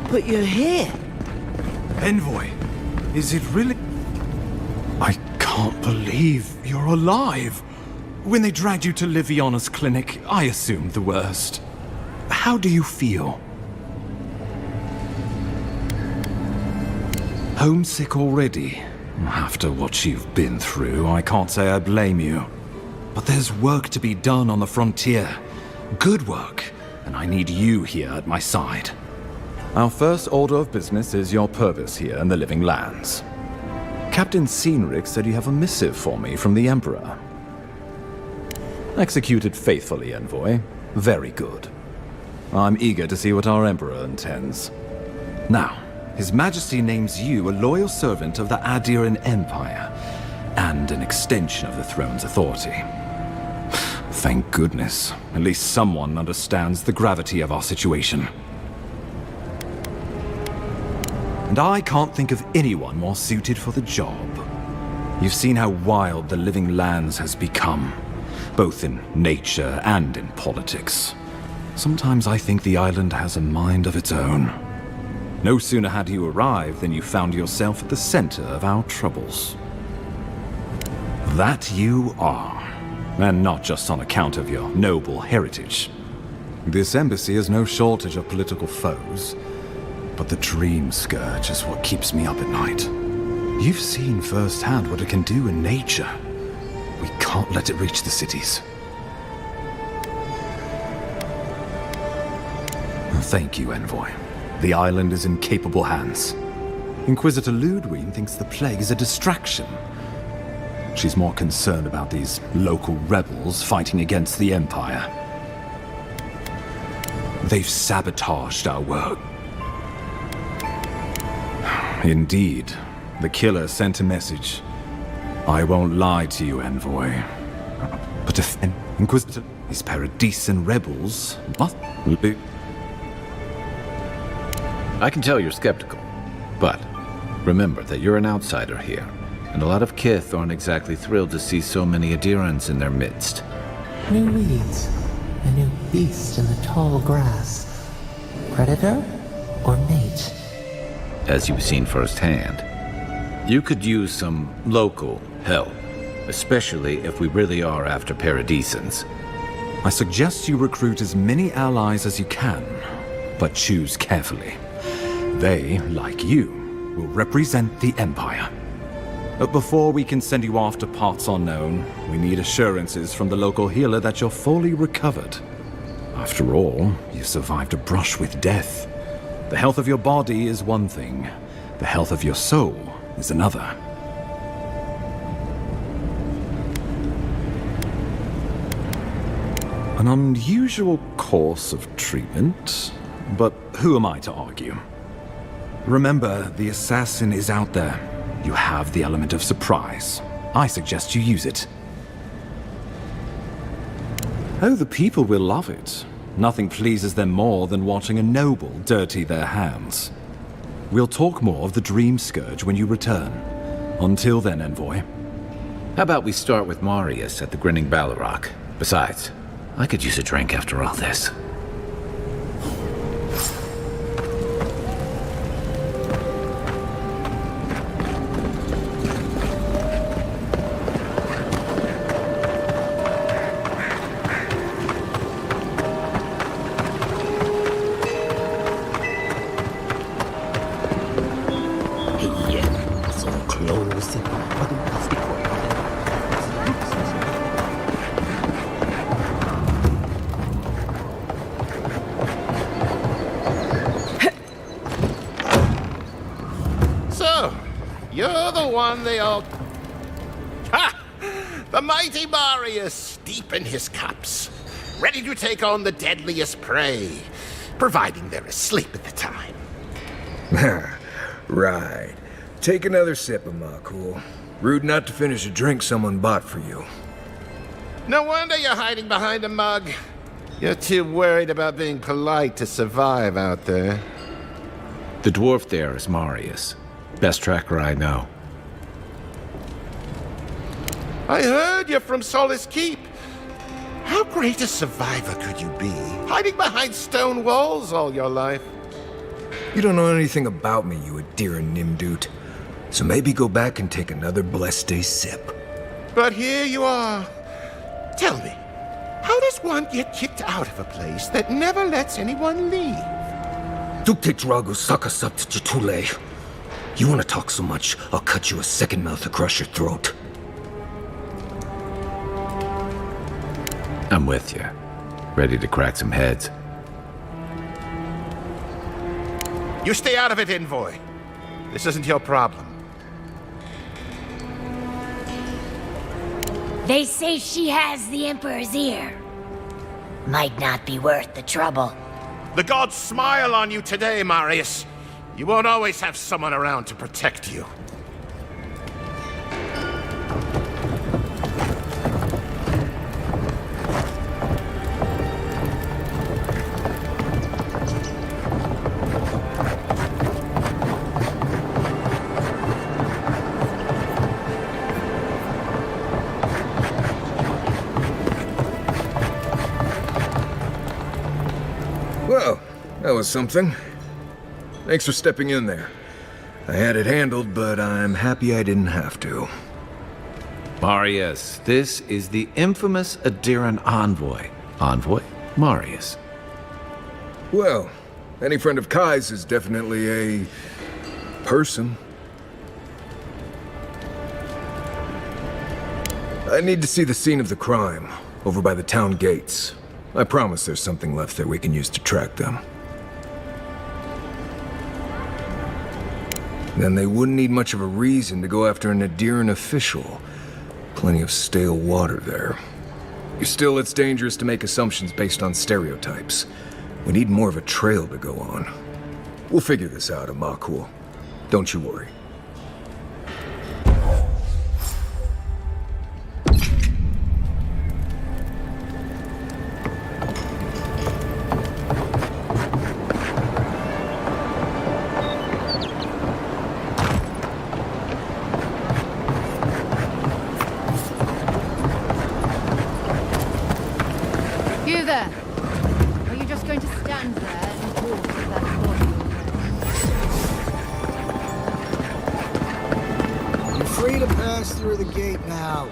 But you're here. Envoy, is it really... I can't believe you're alive. When they dragged you to Liviana's clinic, I assumed the worst. How do you feel? Homesick already? After what you've been through, I can't say I blame you. But there's work to be done on the frontier. Good work. And I need you here at my side. Our first order of business is your purpose here in the Living Lands. Captain Cynric said you have a missive for me from the Emperor. Executed faithfully, Envoy. Very good. I'm eager to see what our Emperor intends. Now, His Majesty names you a loyal servant of the Adiran Empire, and an extension of the throne's authority. Thank goodness. At least someone understands the gravity of our situation. And I can't think of anyone more suited for the job. You've seen how wild the Living Lands has become, both in nature and in politics. Sometimes I think the island has a mind of its own. No sooner had you arrived than you found yourself at the center of our troubles. That you are, and not just on account of your noble heritage. This embassy has no shortage of political foes, but the dream scourge is what keeps me up at night. You've seen firsthand what it can do in nature. We can't let it reach the cities. Thank you, Envoy. The island is in capable hands. Inquisitor Ludwig thinks the plague is a distraction. She's more concerned about these local rebels fighting against the Empire. They've sabotaged our work. Indeed, the killer sent a message. I won't lie to you, Envoy. But if an Inquisitor is Paradisian rebels, must be... I can tell you're skeptical, but remember that you're an outsider here, and a lot of Kith aren't exactly thrilled to see so many Adirans in their midst. New weeds, a new beast in the tall grass. Predator or mate? As you've seen firsthand, you could use some local help, especially if we really are after Paradisans. I suggest you recruit as many allies as you can, but choose carefully. They, like you, will represent the Empire. But before we can send you off to parts unknown, we need assurances from the local healer that you're fully recovered. After all, you survived a brush with death. The health of your body is one thing, the health of your soul is another. An unusual course of treatment, but who am I to argue? Remember, the assassin is out there. You have the element of surprise. I suggest you use it. Oh, the people will love it. Nothing pleases them more than watching a noble dirty their hands. We'll talk more of the Dream Scourge when you return. Until then, Envoy. How about we start with Marius at the Grinning Balrog? Besides, I could use a drink after all this. You're the one they all... Ha! The mighty Marius, deep in his cups, ready to take on the deadliest prey, providing they're asleep at the time. Right. Take another sip of my cool. Rude not to finish a drink someone bought for you. No wonder you're hiding behind a mug. You're too worried about being polite to survive out there. The dwarf there is Marius. Best tracker I know. I heard you're from Solace Keep. How great a survivor could you be, hiding behind stone walls all your life? You don't know anything about me, you Adira Nimdut. So maybe go back and take another blessed day sip. But here you are. Tell me, how does one get kicked out of a place that never lets anyone leave? Duktitragu Sakasapt Jitule. You want to talk so much, I'll cut you a second mouth across your throat. I'm with you. Ready to crack some heads. You stay out of it, Envoy. This isn't your problem. They say she has the Emperor's ear. Might not be worth the trouble. The gods smile on you today, Marius. You won't always have someone around to protect you. Well, that was something. Thanks for stepping in there. I had it handled, but I'm happy I didn't have to. Marius, this is the infamous Adiran envoy. Envoy Marius. Well, any friend of Kai's is definitely a person. I need to see the scene of the crime, over by the town gates. I promise there's something left there we can use to track them. Then they wouldn't need much of a reason to go after an Adiran official. Plenty of stale water there. Still, it's dangerous to make assumptions based on stereotypes. We need more of a trail to go on. We'll figure this out, Amakul. Don't you worry. You there! Are you just going to stand there and walk with that body? You're free to pass through the gate now.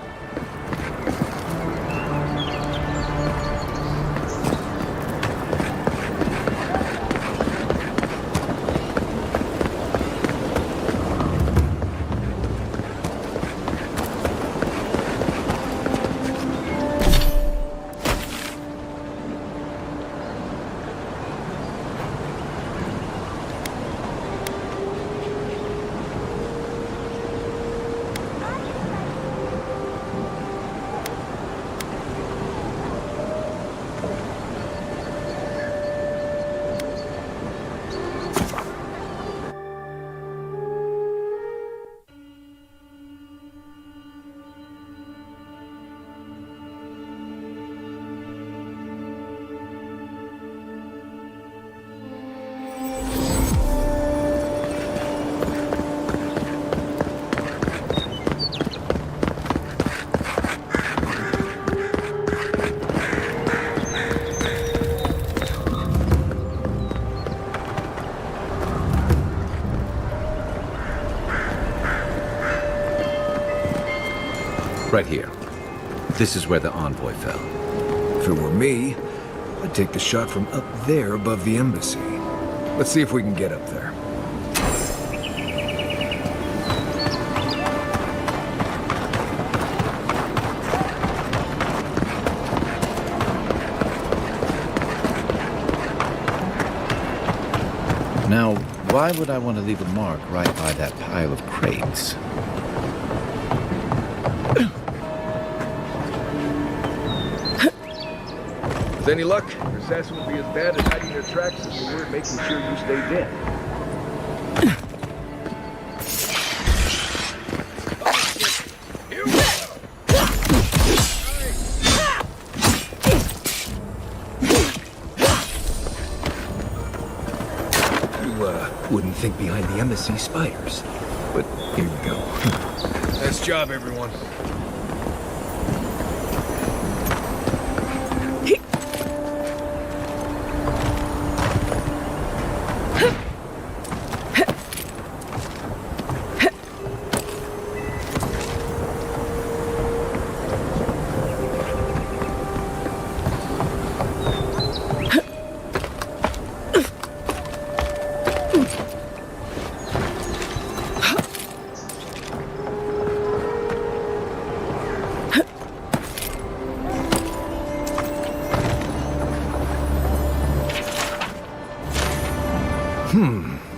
Right here. This is where the envoy fell. If it were me, I'd take the shot from up there above the embassy. Let's see if we can get up there. Now, why would I want to leave a mark right by that pile of crates? With any luck, your assassin will be as bad at hiding their tracks as you were making sure you stay dead. You wouldn't think behind the embassy spiders, but here you go. Nice job, everyone.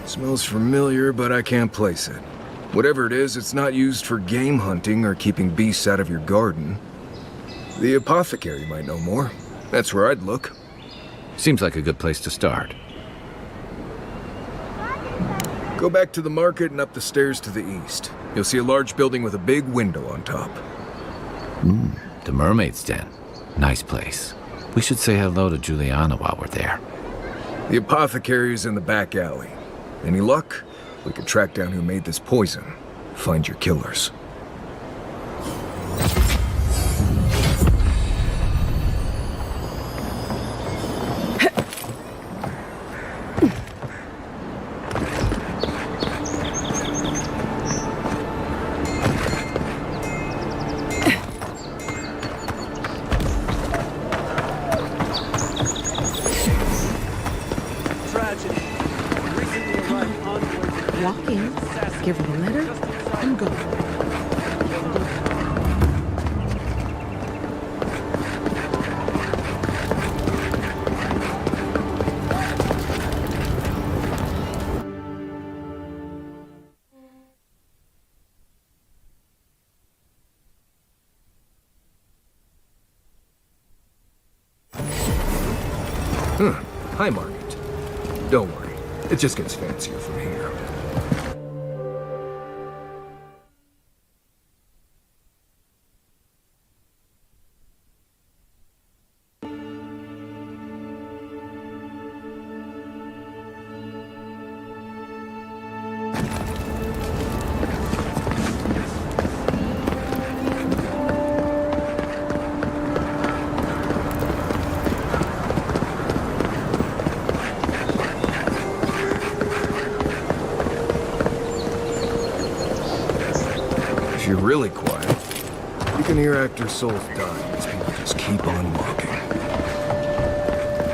Smells familiar, but I can't place it. Whatever it is, it's not used for game hunting or keeping beasts out of your garden. The apothecary might know more. That's where I'd look. Seems like a good place to start. Go back to the market and up the stairs to the east. You'll see a large building with a big window on top. The Mermaid's Den. Nice place. We should say hello to Juliana while we're there. The apothecary's in the back alley. Any luck? We could track down who made this poison. Find your killers. I'm going. Hi, Margaret. Don't worry. It just gets fancier from here. If you're really quiet, you can hear actor souls dying as people just keep on walking.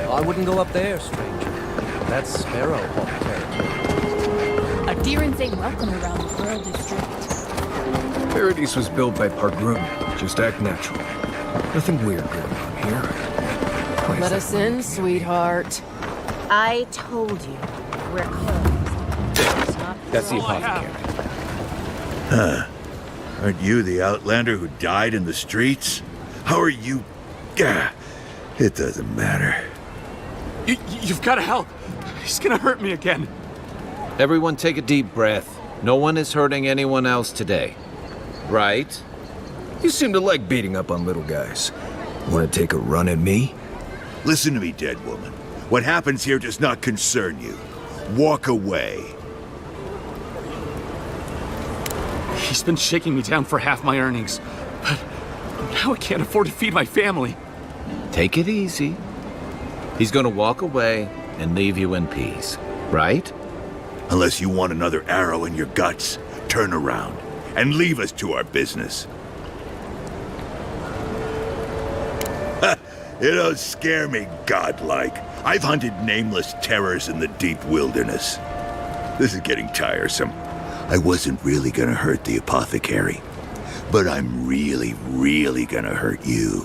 I wouldn't go up there, stranger. That's Sparrow Hawk territory. Adherents ain't welcome around the Pearl District. Paradise was built by Pargroom. Just act natural. Nothing weird going on here. Why is Let that us in, sweetheart. I told you, we're closed. That's the apothecary. Huh. Aren't you the outlander who died in the streets? How are you? Gah, it doesn't matter. You've got to help. He's gonna hurt me again. Everyone take a deep breath. No one is hurting anyone else today. Right? You seem to like beating up on little guys. Want to take a run at me? Listen to me, dead woman. What happens here does not concern you. Walk away. He's been shaking me down for half my earnings, but now I can't afford to feed my family. Take it easy. He's gonna walk away and leave you in peace, right? Unless you want another arrow in your guts, turn around and leave us to our business. You don't scare me, godlike. I've hunted nameless terrors in the deep wilderness. This is getting tiresome. I wasn't really gonna hurt the apothecary, but I'm really, really gonna hurt you.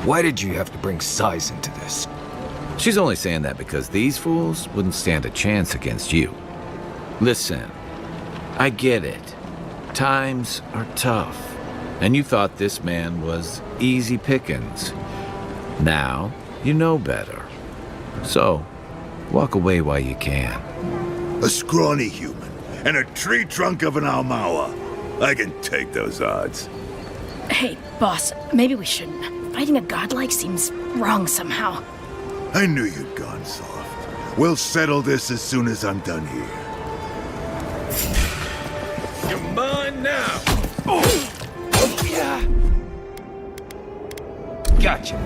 Why did you have to bring size into this? She's only saying that because these fools wouldn't stand a chance against you. Listen, I get it. Times are tough, and you thought this man was easy pickings. Now, you know better. So, walk away while you can. A scrawny human and a tree trunk of an Almawa. I can take those odds. Hey, boss, maybe we shouldn't. Fighting a godlike seems wrong somehow. I knew you'd gone soft. We'll settle this as soon as I'm done here. You're mine now! Yeah. Gotcha.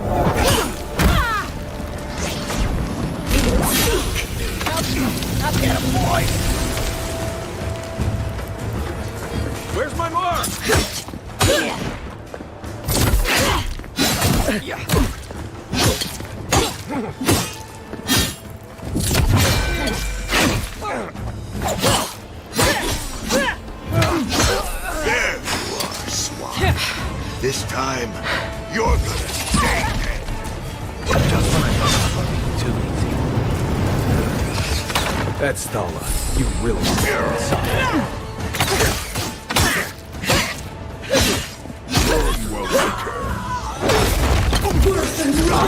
Now get him, boy! Where's my mark? There you are, Swamp. This time, you're gonna stay dead. Just when I thought it was too easy. That's Thala. You really scared inside.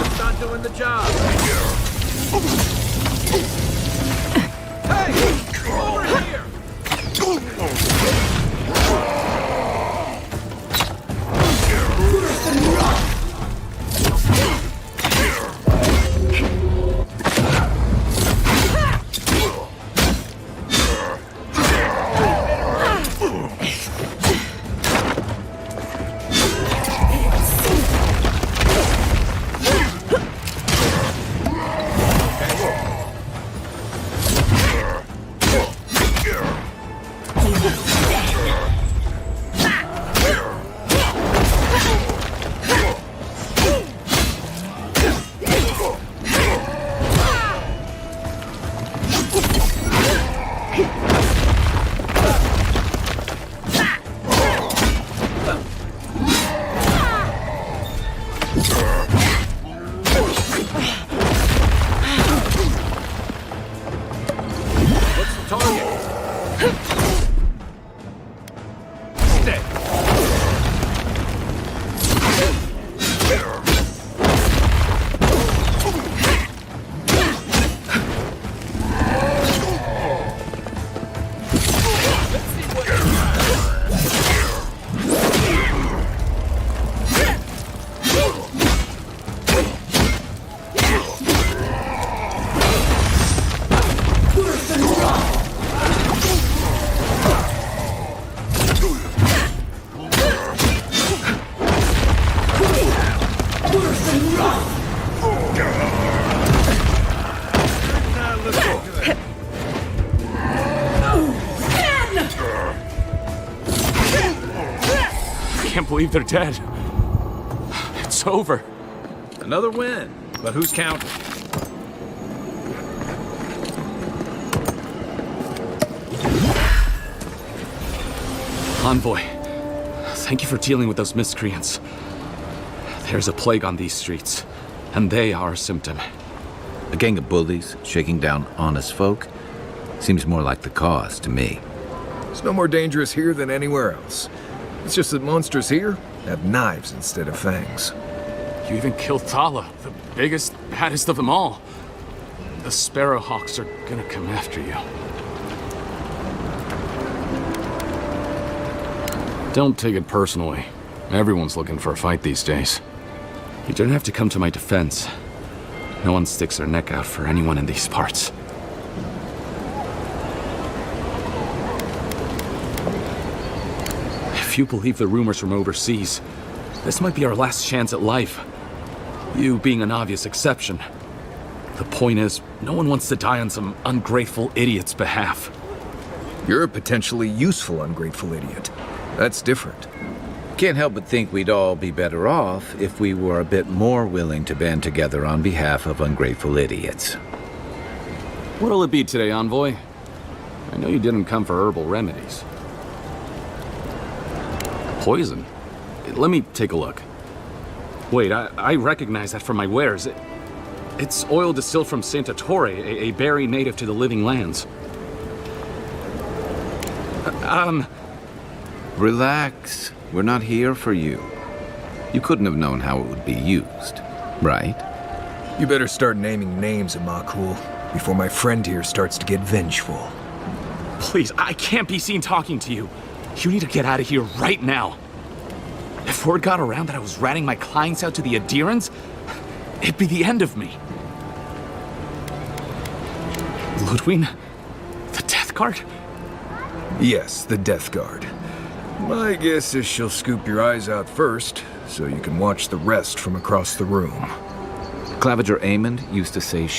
It's not doing the job. Hey! Over here! Stay. I can't believe they're dead. It's over. Another win, but who's counting? Envoy, thank you for dealing with those miscreants. There's a plague on these streets, and they are a symptom. A gang of bullies shaking down honest folk? Seems more like the cause to me. It's no more dangerous here than anywhere else. It's just that monsters here have knives instead of fangs. You even killed Thala, the biggest, baddest of them all. The Sparrowhawks are gonna come after you. Don't take it personally. Everyone's looking for a fight these days. You don't have to come to my defense. No one sticks their neck out for anyone in these parts. If you believe the rumors from overseas, this might be our last chance at life. You being an obvious exception. The point is, no one wants to die on some ungrateful idiot's behalf. You're a potentially useful ungrateful idiot. That's different. Can't help but think we'd all be better off if we were a bit more willing to band together on behalf of ungrateful idiots. What'll it be today, Envoy? I know you didn't come for herbal remedies. Poison? Let me take a look. Wait, I recognize that from my wares. It's oil distilled from Santa Torre, a berry native to the Living Lands. Relax. We're not here for you. You couldn't have known how it would be used, right? You better start naming names, Amakul, before my friend here starts to get vengeful. Please, I can't be seen talking to you. You need to get out of here right now. If word got around that I was ratting my clients out to the Adherents, it'd be the end of me. Ludwig? The Death Guard? Yes, the Death Guard. My guess is she'll scoop your eyes out first, so you can watch the rest from across the room. Claviger Amond used to say she